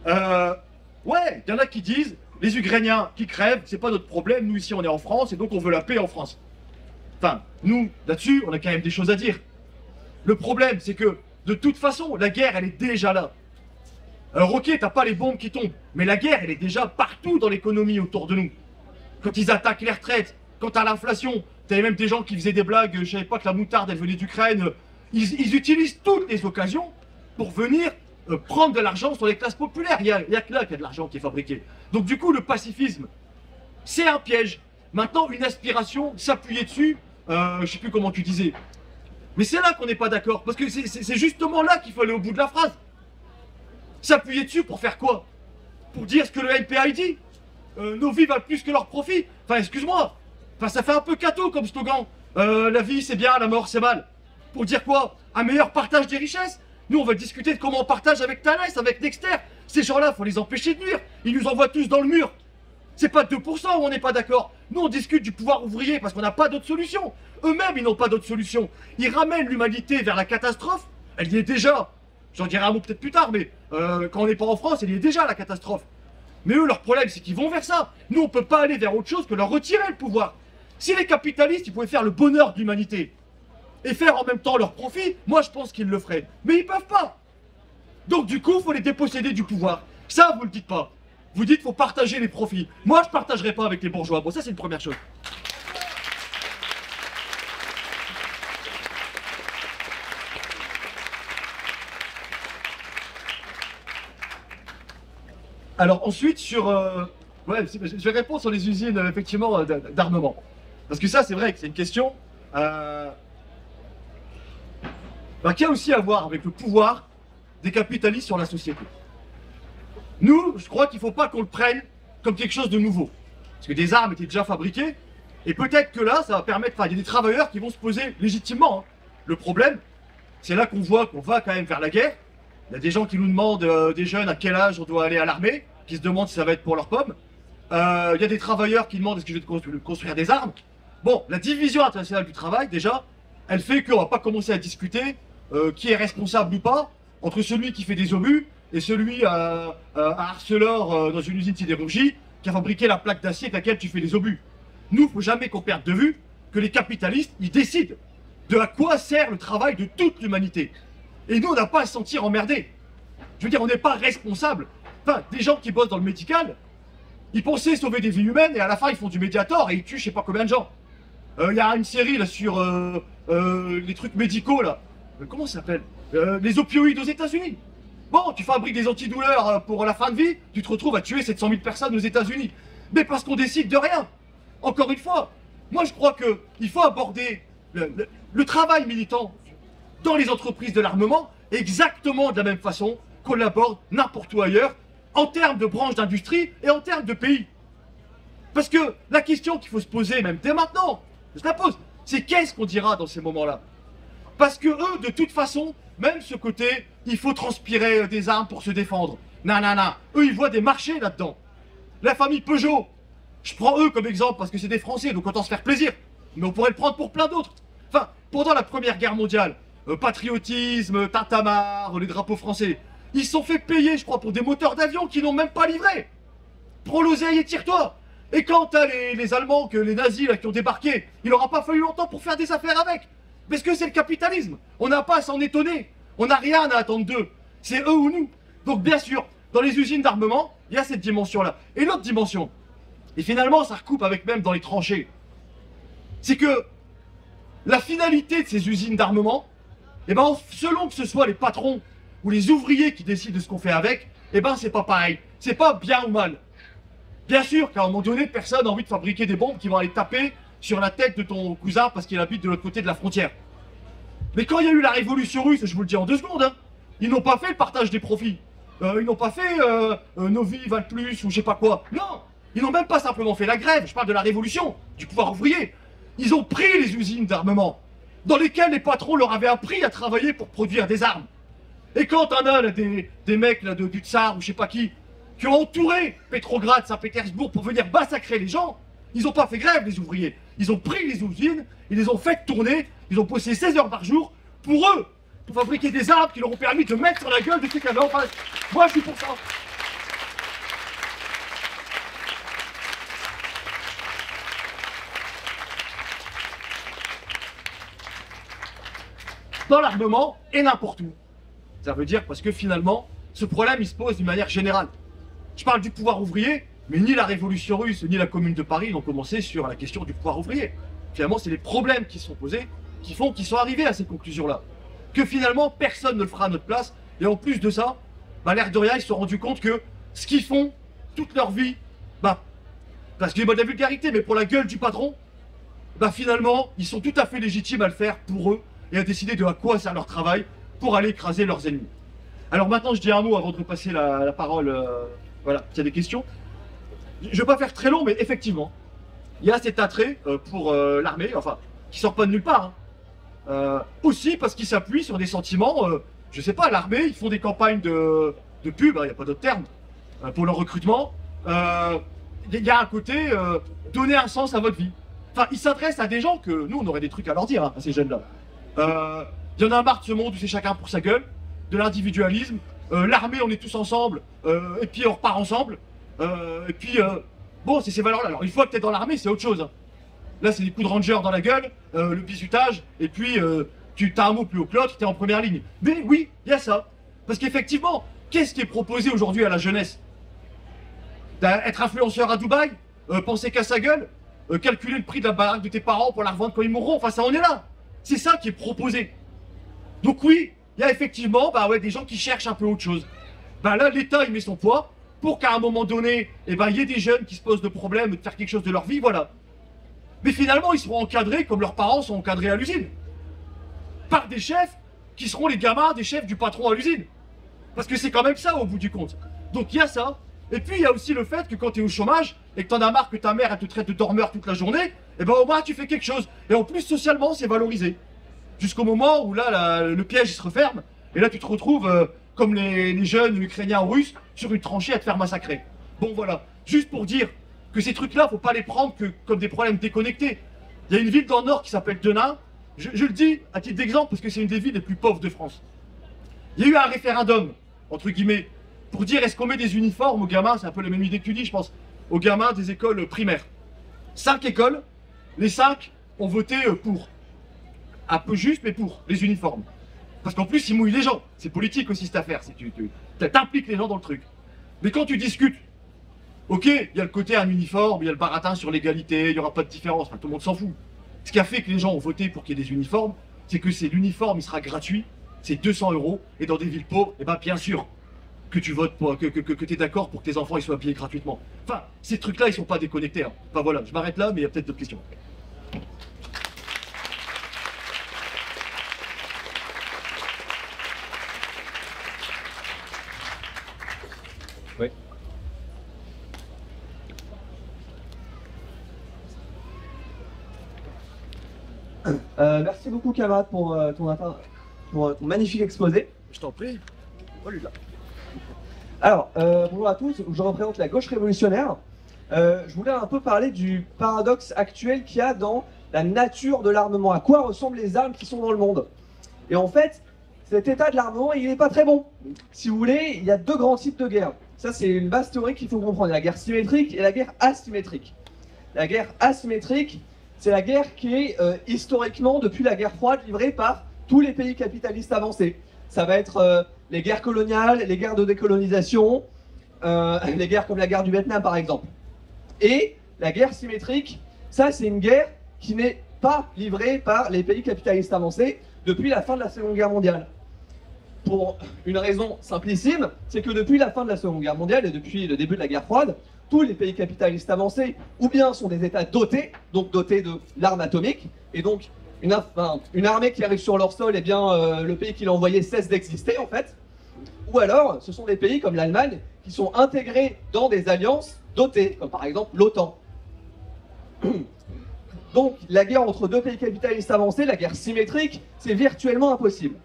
Ouais, il y en a qui disent, les Ukrainiens qui crèvent, c'est pas notre problème, nous ici on est en France et donc on veut la paix en France. Enfin, nous, là-dessus, on a quand même des choses à dire. Le problème, c'est que, de toute façon, la guerre, elle est déjà là. Alors ok, t'as pas les bombes qui tombent, mais la guerre, elle est déjà partout dans l'économie autour de nous. Quand ils attaquent les retraites, quand t'as l'inflation, t'avais même des gens qui faisaient des blagues, je savais pas que la moutarde, elle venait d'Ukraine. Ils utilisent toutes les occasions pour venir prendre de l'argent sur les classes populaires. Il y a que là qu'il y a de l'argent qui est fabriqué. Donc du coup, le pacifisme, c'est un piège. Maintenant, une aspiration, s'appuyer dessus, je sais plus comment tu disais. Mais c'est là qu'on n'est pas d'accord, parce que c'est justement là qu'il faut aller au bout de la phrase. S'appuyer dessus pour faire quoi? Pour dire ce que le NPA dit. Nos vies valent plus que leurs profits. Enfin, excuse-moi. Enfin, ça fait un peu cateau comme slogan. La vie c'est bien, la mort c'est mal. Pour dire quoi? Un meilleur partage des richesses? Nous, on va discuter de comment on partage avec Thales, avec Dexter. Ces gens-là, faut les empêcher de nuire. Ils nous envoient tous dans le mur. C'est pas 2% où on n'est pas d'accord. Nous, on discute du pouvoir ouvrier parce qu'on n'a pas d'autre solution. Eux-mêmes, ils n'ont pas d'autre solution. Ils ramènent l'humanité vers la catastrophe. Elle y est déjà. J'en dirai un mot peut-être plus tard, mais quand on n'est pas en France, elle y est déjà la catastrophe. Mais eux, leur problème, c'est qu'ils vont vers ça. Nous, on peut pas aller vers autre chose que leur retirer le pouvoir. Si les capitalistes, ils pouvaient faire le bonheur de l'humanité et faire en même temps leur profit, moi, je pense qu'ils le feraient. Mais ils peuvent pas. Donc, du coup, il faut les déposséder du pouvoir. Ça, vous le dites pas. Vous dites qu'il faut partager les profits. Moi, je partagerai pas avec les bourgeois. Bon, ça, c'est une première chose. Alors ensuite sur... ouais, je vais répondre sur les usines effectivement d'armement. Parce que ça c'est vrai que c'est une question qui a aussi à voir avec le pouvoir des capitalistes sur la société. Nous, je crois qu'il ne faut pas qu'on le prenne comme quelque chose de nouveau. Parce que des armes étaient déjà fabriquées. Et peut-être que là, ça va permettre... Enfin, il y a des travailleurs qui vont se poser légitimement. Hein. Le problème, c'est là qu'on voit qu'on va quand même vers la guerre. Il y a des gens qui nous demandent, des jeunes, à quel âge on doit aller à l'armée, qui se demandent si ça va être pour leurs pommes. Il y a des travailleurs qui demandent est-ce que je vais construire des armes. Bon, la division internationale du travail, déjà, elle fait qu'on va pas commencer à discuter qui est responsable ou pas entre celui qui fait des obus et celui à Arcelor dans une usine sidérurgie qui a fabriqué la plaque d'acier avec laquelle tu fais des obus. Nous, il ne faut jamais qu'on perde de vue que les capitalistes, ils décident de à quoi sert le travail de toute l'humanité. Et nous, on n'a pas à se sentir emmerdés. Je veux dire, on n'est pas responsable. Enfin, des gens qui bossent dans le médical, ils pensaient sauver des vies humaines et à la fin, ils font du Mediator et ils tuent je sais pas combien de gens. Il y a une série là sur les trucs médicaux là. Comment ça s'appelle? Les opioïdes aux États-Unis. Bon, tu fabriques des antidouleurs pour la fin de vie, tu te retrouves à tuer 700 000 personnes aux États-Unis. Mais parce qu'on décide de rien. Encore une fois, moi je crois qu'il faut aborder le travail militant dans les entreprises de l'armement exactement de la même façon qu'on l'aborde n'importe où ailleurs, en termes de branches d'industrie et en termes de pays. Parce que la question qu'il faut se poser, même dès maintenant, je la pose, c'est qu'est-ce qu'on dira dans ces moments-là? Parce que eux, de toute façon, même ce côté, il faut transpirer des armes pour se défendre. Non, non, non. Eux, ils voient des marchés là-dedans. La famille Peugeot, je prends eux comme exemple parce que c'est des Français, donc autant se faire plaisir. Mais on pourrait le prendre pour plein d'autres. Enfin, pendant la Première Guerre mondiale, patriotisme, tintamarre, les drapeaux français, ils se sont fait payer, je crois, pour des moteurs d'avion qui n'ont même pas livré. Prends l'oseille et tire-toi. Et quand t'as les Allemands, les nazis là, qui ont débarqué, il n'aura pas fallu longtemps pour faire des affaires avec. Parce que c'est le capitalisme. On n'a pas à s'en étonner. On n'a rien à attendre d'eux. C'est eux ou nous. Donc bien sûr, dans les usines d'armement, il y a cette dimension-là. Et l'autre dimension, et finalement ça recoupe avec même dans les tranchées, c'est que la finalité de ces usines d'armement, eh ben, selon que ce soit les patrons ou les ouvriers qui décident de ce qu'on fait avec, eh ben c'est pas pareil. C'est pas bien ou mal. Bien sûr qu'à un moment donné, personne n'a envie de fabriquer des bombes qui vont aller taper sur la tête de ton cousin parce qu'il habite de l'autre côté de la frontière. Mais quand il y a eu la révolution russe, je vous le dis en 2 secondes, hein, ils n'ont pas fait le partage des profits. Ils n'ont pas fait nos vies valent plus ou je sais pas quoi. Non, ils n'ont même pas simplement fait la grève. Je parle de la révolution, du pouvoir ouvrier. Ils ont pris les usines d'armement dans lesquelles les patrons leur avaient appris à travailler pour produire des armes. Et quand on a là, des mecs là, du Tsar ou je sais pas qui ont entouré Pétrograd, Saint-Pétersbourg pour venir massacrer les gens, ils n'ont pas fait grève les ouvriers. Ils ont pris les usines, ils les ont fait tourner, ils ont bossé 16 heures par jour pour eux, pour fabriquer des armes qui leur ont permis de mettre sur la gueule de ceux qui avaient en face. Moi je suis pour ça. Dans l'armement et n'importe où. Ça veut dire parce que finalement, ce problème il se pose d'une manière générale. Je parle du pouvoir ouvrier, mais ni la Révolution russe, ni la Commune de Paris n'ont commencé sur la question du pouvoir ouvrier. Finalement, c'est les problèmes qui sont posés qui font qu'ils sont arrivés à ces conclusions-là. Que finalement, personne ne le fera à notre place. Et en plus de ça, bah, l'air de rien, ils se sont rendus compte que ce qu'ils font toute leur vie, bah, parce qu'il y a de la vulgarité, mais pour la gueule du patron, bah finalement, ils sont tout à fait légitimes à le faire pour eux et à décider de à quoi sert leur travail pour aller écraser leurs ennemis. Alors maintenant, je dis un mot avant de repasser la parole. Voilà, s'il y a des questions. Je ne vais pas faire très long, mais effectivement, il y a cet attrait pour l'armée, enfin, qui sort pas de nulle part. Hein. Aussi parce qu'il s'appuie sur des sentiments, je sais pas, l'armée, ils font des campagnes de pub, il n'y a pas d'autre terme, pour leur recrutement. Il y a un côté, donner un sens à votre vie. Enfin, ils s'adressent à des gens que nous, on aurait des trucs à leur dire, hein, à ces jeunes-là. Il y en a marre de ce monde où c'est chacun pour sa gueule, de l'individualisme. L'armée, on est tous ensemble, et puis on repart ensemble. Et puis, bon, c'est ces valeurs-là. Alors, une fois que tu es dans l'armée, c'est autre chose. Hein. Là, c'est des coups de ranger dans la gueule, le bizutage, et puis tu as un mot plus haut que l'autre, tu es en première ligne. Mais oui, il y a ça. Parce qu'effectivement, qu'est-ce qui est proposé aujourd'hui à la jeunesse? Être influenceur à Dubaï, penser qu'à sa gueule, calculer le prix de la baraque de tes parents pour la revendre quand ils mourront. Enfin, ça en est là. C'est ça qui est proposé. Donc oui, il y a effectivement bah ouais, des gens qui cherchent un peu autre chose. Bah là, l'État, il met son poids pour qu'à un moment donné, eh ben, il y ait des jeunes qui se posent de problèmes de faire quelque chose de leur vie, voilà. Mais finalement, ils seront encadrés comme leurs parents sont encadrés à l'usine. Par des chefs qui seront les gamins des chefs du patron à l'usine. Parce que c'est quand même ça au bout du compte. Donc il y a ça. Et puis il y a aussi le fait que quand tu es au chômage et que tu en as marre que ta mère elle te traite de dormeur toute la journée, eh ben au moins tu fais quelque chose. Et en plus socialement c'est valorisé. Jusqu'au moment où là le piège il se referme et là tu te retrouves comme les jeunes ukrainiens ou russes sur une tranchée à te faire massacrer. Bon voilà, juste pour dire que ces trucs-là, faut pas les prendre que comme des problèmes déconnectés. Il y a une ville dans le nord qui s'appelle Denain. Je le dis à titre d'exemple parce que c'est une des villes les plus pauvres de France. Il y a eu un référendum, entre guillemets, pour dire est-ce qu'on met des uniformes aux gamins, c'est un peu la même idée que tu dis, je pense, aux gamins des écoles primaires. 5 écoles, les 5 ont voté pour. Un peu juste, mais pour les uniformes. Parce qu'en plus, ils mouillent les gens. C'est politique aussi cette affaire, tu t'impliques les gens dans le truc. Mais quand tu discutes, ok, il y a le côté un uniforme, il y a le baratin sur l'égalité, il n'y aura pas de différence, enfin, tout le monde s'en fout. Ce qui a fait que les gens ont voté pour qu'il y ait des uniformes, c'est que l'uniforme, il sera gratuit, c'est 200 €, et dans des villes pauvres, et bien bien sûr que tu votes pour, que tu es d'accord pour que tes enfants ils soient habillés gratuitement. Enfin, ces trucs-là, ils sont pas déconnectés. Hein. Enfin voilà, je m'arrête là, mais il y a peut-être d'autres questions. Oui. Merci beaucoup, camarade, pour ton magnifique exposé. Je t'en prie. Oh, lui, là. Alors, bonjour à tous, je représente la gauche révolutionnaire. Je voulais un peu parler du paradoxe actuel qu'il y a dans la nature de l'armement. À quoi ressemblent les armes qui sont dans le monde? Et en fait, cet état de l'armement, il n'est pas très bon. Si vous voulez, il y a deux grands types de guerre. Ça, c'est une base théorique qu'il faut comprendre. Il y a la guerre symétrique et la guerre asymétrique. La guerre asymétrique, c'est la guerre qui est historiquement, depuis la guerre froide, livrée par tous les pays capitalistes avancés. Ça va être les guerres coloniales, les guerres de décolonisation, les guerres comme la guerre du Vietnam par exemple. Et la guerre symétrique, ça c'est une guerre qui n'est pas livrée par les pays capitalistes avancés depuis la fin de la Seconde Guerre mondiale. Pour une raison simplissime, c'est que depuis la fin de la Seconde Guerre mondiale et depuis le début de la guerre froide, tous les pays capitalistes avancés, ou bien sont des États dotés, donc dotés de l'arme atomique, et donc une armée qui arrive sur leur sol, eh bien le pays qui l'a envoyé cesse d'exister en fait. Ou alors, ce sont des pays comme l'Allemagne qui sont intégrés dans des alliances dotées, comme par exemple l'OTAN. Donc la guerre entre deux pays capitalistes avancés, la guerre symétrique, c'est virtuellement impossible.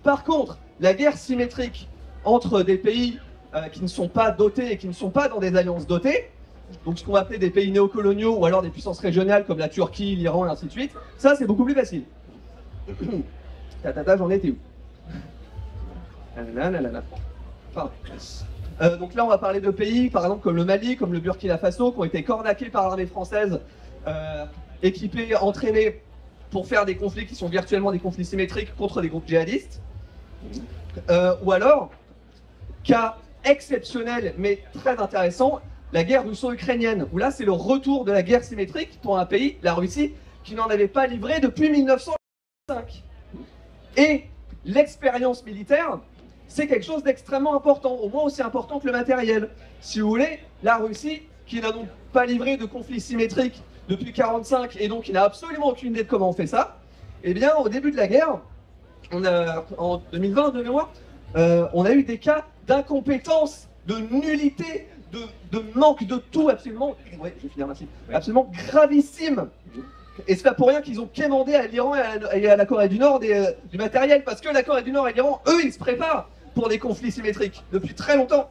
Par contre, la guerre symétrique entre des pays qui ne sont pas dotés et qui ne sont pas dans des alliances dotées, donc ce qu'on va appeler des pays néocoloniaux ou alors des puissances régionales comme la Turquie, l'Iran et ainsi de suite, ça c'est beaucoup plus facile. Tata, j'en étais où? Enfin, donc là on va parler de pays par exemple comme le Mali, comme le Burkina Faso, qui ont été cornaqués par l'armée française, équipés, entraînés pour faire des conflits qui sont virtuellement des conflits symétriques contre des groupes djihadistes. Ou alors, cas exceptionnel mais très intéressant, la guerre russo-ukrainienne, où là c'est le retour de la guerre symétrique pour un pays, la Russie, qui n'en avait pas livré depuis 1905. Et l'expérience militaire, c'est quelque chose d'extrêmement important, au moins aussi important que le matériel. Si vous voulez, la Russie, qui n'a donc pas livré de conflit symétrique depuis 1945 et donc qui n'a absolument aucune idée de comment on fait ça, eh bien au début de la guerre, en 2020 de mémoire, on a eu des cas d'incompétence, de nullité, de manque de tout absolument, ouais, je vais finir ainsi, absolument gravissime. Et c'est pas pour rien qu'ils ont quémandé à l'Iran et à la Corée du Nord du matériel, parce que la Corée du Nord et l'Iran, eux, ils se préparent pour des conflits symétriques depuis très longtemps.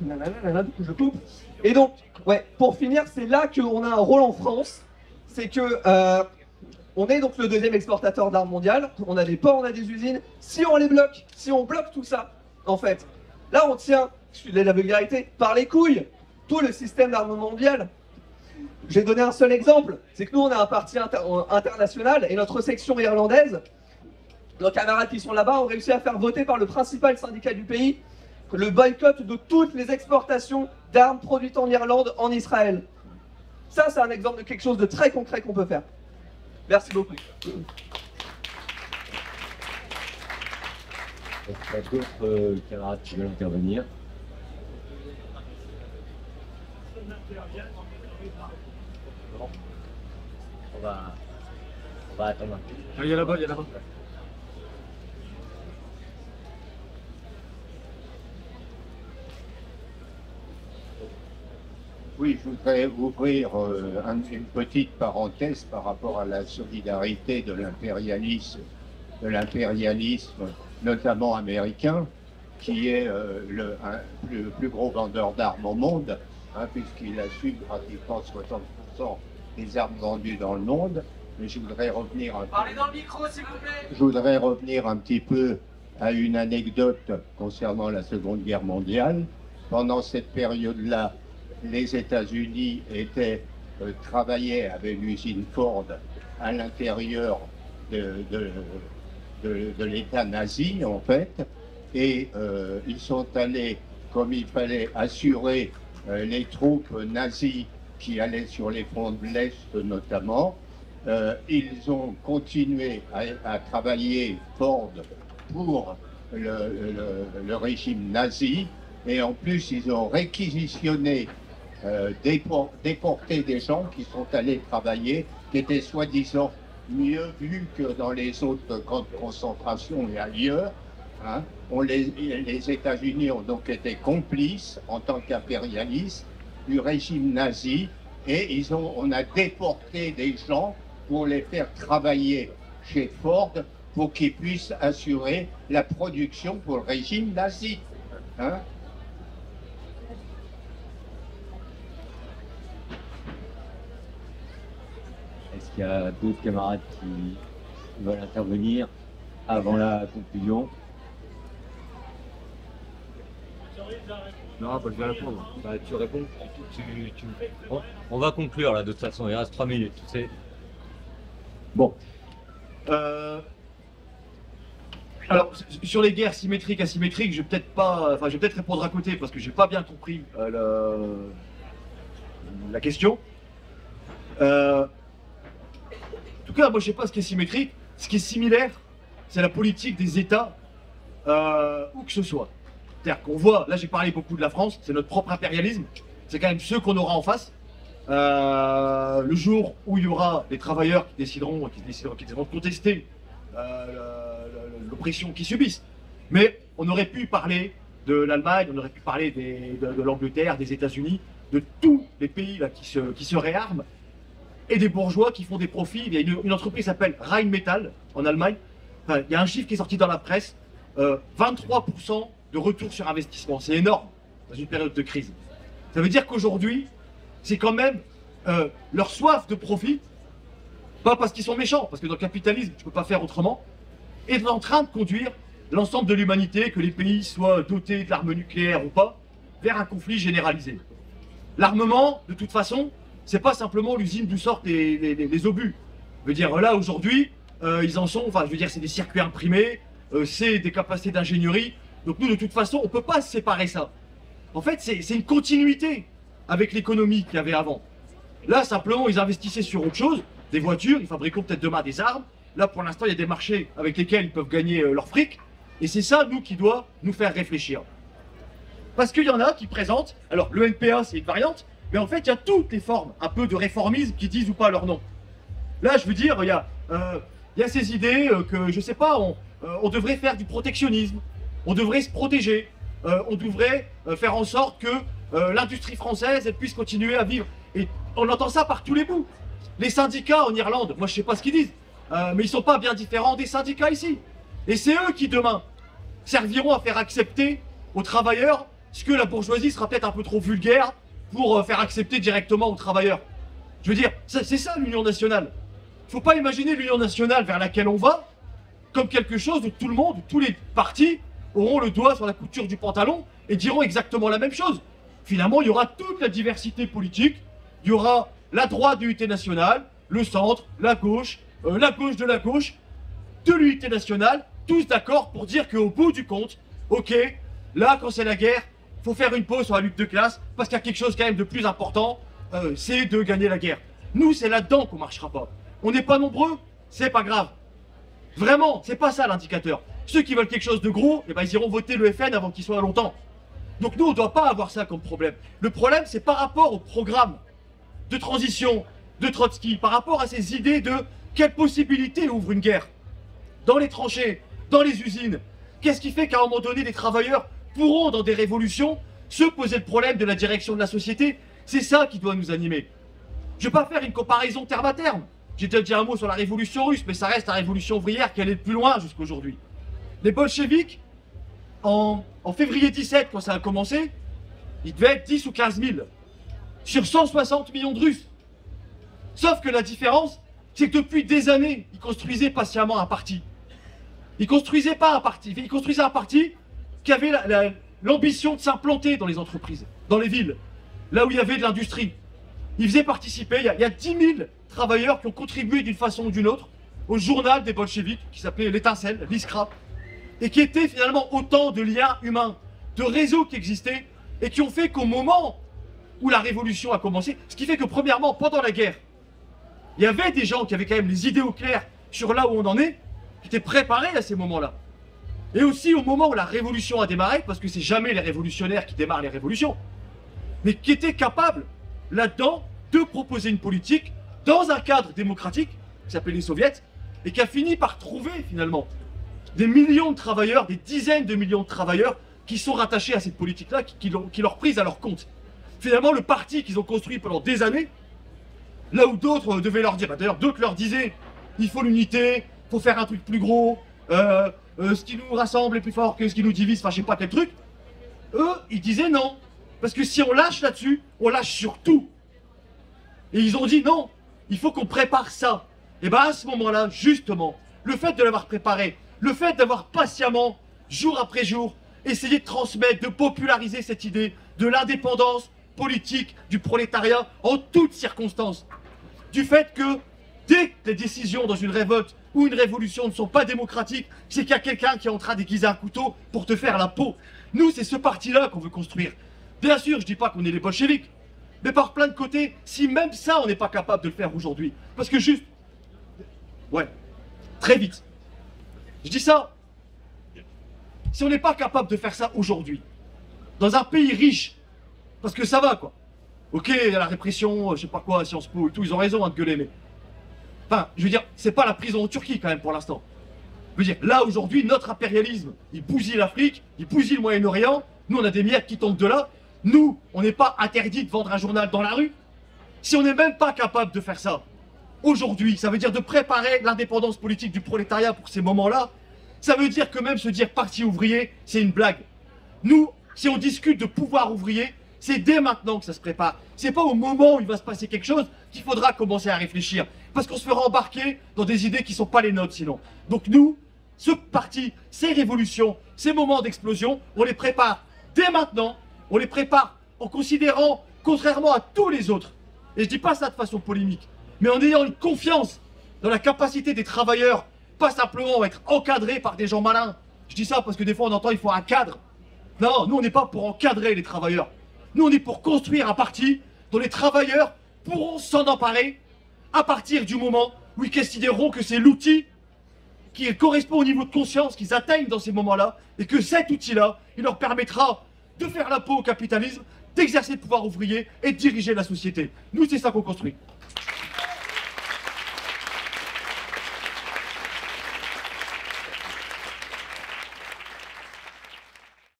Je coupe. Et donc, ouais, pour finir, c'est là qu'on a un rôle en France, c'est que on est donc le deuxième exportateur d'armes mondiales, on a des ports, on a des usines. Si on les bloque, si on bloque tout ça, en fait, là on tient, excusez la vulgarité, par les couilles, tout le système d'armement mondial. J'ai donné un seul exemple, c'est que nous on a un parti international et notre section irlandaise, nos camarades qui sont là-bas ont réussi à faire voter par le principal syndicat du pays le boycott de toutes les exportations d'armes produites en Irlande en Israël. Ça c'est un exemple de quelque chose de très concret qu'on peut faire. Merci beaucoup. Est-ce qu'il y a d'autres camarades qui veulent intervenir? On va attendre un peu. Il y a là-bas, il y a là-bas. Oui, je voudrais ouvrir une petite parenthèse par rapport à la solidarité de l'impérialisme, notamment américain, qui est le plus gros vendeur d'armes au monde, hein, puisqu'il assume pratiquement 60% des armes vendues dans le monde. Mais je voudrais revenir Parlez dans le micro, s'il vous plaît. Je voudrais revenir un petit peu à une anecdote concernant la Seconde Guerre mondiale. Pendant cette période-là, les États-Unis travaillaient avec l'usine Ford à l'intérieur de l'État nazi, en fait, et ils sont allés, comme il fallait assurer les troupes nazies qui allaient sur les fronts de l'Est notamment, ils ont continué à travailler Ford pour le régime nazi, et en plus ils ont réquisitionné, déporté des gens qui sont allés travailler, qui étaient soi-disant mieux vus que dans les autres camps de concentration et ailleurs. Hein. Les États-Unis ont donc été complices en tant qu'impérialistes du régime nazi, et on a déporté des gens pour les faire travailler chez Ford pour qu'ils puissent assurer la production pour le régime nazi. Hein? Est-ce qu'il y a d'autres camarades qui veulent intervenir avant la conclusion? Non, je vais répondre. Bah, tu réponds. On va conclure là, de toute façon, il reste 3 minutes. Tu sais. Bon. Alors, sur les guerres symétriques, asymétriques, je vais peut-être répondre à côté parce que j'ai pas bien compris la question. En tout cas, moi je sais pas ce qui est symétrique. Ce qui est similaire, c'est la politique des États, où que ce soit. C'est-à-dire qu'on voit, là j'ai parlé beaucoup de la France, c'est notre propre impérialisme, c'est quand même ceux qu'on aura en face. Le jour où il y aura des travailleurs qui décideront de contester l'oppression qu'ils subissent. Mais on aurait pu parler de l'Allemagne, on aurait pu parler de l'Angleterre, des États-Unis, de tous les pays là, qui se réarment, et des bourgeois qui font des profits. Il y a une entreprise qui s'appelle Rheinmetall en Allemagne. Enfin, il y a un chiffre qui est sorti dans la presse, 23% de retour sur investissement. C'est énorme dans une période de crise. Ça veut dire qu'aujourd'hui, c'est quand même leur soif de profit, pas parce qu'ils sont méchants, parce que dans le capitalisme, tu ne peux pas faire autrement, est en train de conduire l'ensemble de l'humanité, que les pays soient dotés de l'arme nucléaire ou pas, vers un conflit généralisé. L'armement, de toute façon, c'est pas simplement l'usine d'où sortent les obus. Je veux dire, là, aujourd'hui, ils en sont, enfin, je veux dire, c'est des circuits imprimés, c'est des capacités d'ingénierie. Donc nous, de toute façon, on ne peut pas séparer ça. En fait, c'est une continuité avec l'économie qu'il y avait avant. Là, simplement, ils investissaient sur autre chose, des voitures, ils fabriqueront peut-être demain des armes. Là, pour l'instant, il y a des marchés avec lesquels ils peuvent gagner leur fric. Et c'est ça, nous, qui doit nous faire réfléchir. Parce qu'il y en a qui présentent, alors le NPA, c'est une variante, mais en fait, il y a toutes les formes un peu de réformisme qui disent ou pas leur nom. Là, je veux dire, il y a ces idées que, je sais pas, on devrait faire du protectionnisme, on devrait se protéger, on devrait faire en sorte que l'industrie française elle puisse continuer à vivre. Et on entend ça par tous les bouts. Les syndicats en Irlande, moi je sais pas ce qu'ils disent, mais ils sont pas bien différents des syndicats ici. Et c'est eux qui demain serviront à faire accepter aux travailleurs ce que la bourgeoisie sera peut-être un peu trop vulgaire pour faire accepter directement aux travailleurs. Je veux dire, c'est ça l'Union nationale. Il ne faut pas imaginer l'Union nationale vers laquelle on va comme quelque chose où tout le monde, tous les partis auront le doigt sur la couture du pantalon et diront exactement la même chose. Finalement, il y aura toute la diversité politique, il y aura la droite de l'unité nationale, le centre, la gauche de la gauche, de l'unité nationale, tous d'accord pour dire qu'au bout du compte, ok, là quand c'est la guerre, faut faire une pause sur la lutte de classe, parce qu'il y a quelque chose quand même de plus important, c'est de gagner la guerre. Nous, c'est là-dedans qu'on marchera pas. On n'est pas nombreux, c'est pas grave. Vraiment, c'est pas ça l'indicateur. Ceux qui veulent quelque chose de gros, eh ben, ils iront voter le FN avant qu'il soit longtemps. Donc nous, on ne doit pas avoir ça comme problème. Le problème, c'est par rapport au programme de transition de Trotsky, par rapport à ces idées de quelles possibilités ouvre une guerre. Dans les tranchées, dans les usines, qu'est-ce qui fait qu'à un moment donné, les travailleurs pourront, dans des révolutions, se poser le problème de la direction de la société? C'est ça qui doit nous animer. Je ne vais pas faire une comparaison terme à terme. J'ai déjà dit un mot sur la révolution russe, mais ça reste la révolution ouvrière qui allait le plus loin jusqu'aujourd'hui. Les bolcheviks, en février 17, quand ça a commencé, ils devaient être 10 ou 15 000 sur 160 millions de Russes. Sauf que la différence, c'est que depuis des années, ils construisaient patiemment un parti. Ils construisaient pas un parti, ils construisaient un parti qui avait l'ambition de s'implanter dans les entreprises, dans les villes, là où il y avait de l'industrie. Ils faisaient participer, il y a 10 000 travailleurs qui ont contribué d'une façon ou d'une autre au journal des bolcheviks, qui s'appelait l'Étincelle, l'Iskra, et qui était finalement autant de liens humains, de réseaux qui existaient, et qui ont fait qu'au moment où la révolution a commencé, ce qui fait que premièrement, pendant la guerre, il y avait des gens qui avaient quand même les idées au clair sur là où on en est, qui étaient préparés à ces moments-là. Et aussi au moment où la révolution a démarré, parce que c'est jamais les révolutionnaires qui démarrent les révolutions, mais qui étaient capables, là-dedans, de proposer une politique dans un cadre démocratique, qui s'appelait les soviets, et qui a fini par trouver finalement des millions de travailleurs, des dizaines de millions de travailleurs qui sont rattachés à cette politique-là, qui leur prise à leur compte. Finalement, le parti qu'ils ont construit pendant des années Là où d'autres devaient leur dire, d'ailleurs d'autres leur disaient, il faut l'unité, il faut faire un truc plus gros, ce qui nous rassemble est plus fort que ce qui nous divise, enfin je sais pas quel truc. Eux, ils disaient non. Parce que si on lâche là-dessus, on lâche sur tout. Et ils ont dit non, il faut qu'on prépare ça. Et bien à ce moment-là, justement, le fait de l'avoir préparé, le fait d'avoir patiemment, jour après jour, essayé de transmettre, de populariser cette idée de l'indépendance politique du prolétariat en toutes circonstances, du fait que dès que les décisions dans une révolte ou une révolution ne sont pas démocratiques, c'est qu'il y a quelqu'un qui est en train d'aiguiser un couteau pour te faire la peau. Nous, c'est ce parti-là qu'on veut construire. Bien sûr, je dis pas qu'on est les bolcheviks, mais par plein de côtés, si même ça, on n'est pas capable de le faire aujourd'hui. Parce que juste... Ouais, très vite. Je dis ça, si on n'est pas capable de faire ça aujourd'hui, dans un pays riche, parce que ça va, quoi. Ok, il y a la répression, je sais pas quoi, Sciences Po et tout, ils ont raison hein, de gueuler, mais... Enfin, je veux dire, c'est pas la prison en Turquie, quand même, pour l'instant. Je veux dire, là, aujourd'hui, notre impérialisme, il bousille l'Afrique, il bousille le Moyen-Orient, nous, on a des miettes qui tombent de là. Nous, on n'est pas interdit de vendre un journal dans la rue. Si on n'est même pas capable de faire ça, aujourd'hui, ça veut dire de préparer l'indépendance politique du prolétariat pour ces moments-là, ça veut dire que même se dire parti ouvrier, c'est une blague. Nous, si on discute de pouvoir ouvrier, c'est dès maintenant que ça se prépare. C'est pas au moment où il va se passer quelque chose qu'il faudra commencer à réfléchir. Parce qu'on se fera embarquer dans des idées qui sont pas les nôtres sinon. Donc nous, ce parti, ces révolutions, ces moments d'explosion, on les prépare dès maintenant. On les prépare en considérant, contrairement à tous les autres, et je dis pas ça de façon polémique, mais en ayant une confiance dans la capacité des travailleurs, pas simplement être encadrés par des gens malins. Je dis ça parce que des fois on entend il faut un cadre. Non, nous on n'est pas pour encadrer les travailleurs. Nous on est pour construire un parti dont les travailleurs pourront s'en emparer à partir du moment où ils considéreront que c'est l'outil qui correspond au niveau de conscience qu'ils atteignent dans ces moments-là, et que cet outil-là, il leur permettra de faire la peau au capitalisme, d'exercer le pouvoir ouvrier et de diriger la société. Nous, c'est ça qu'on construit.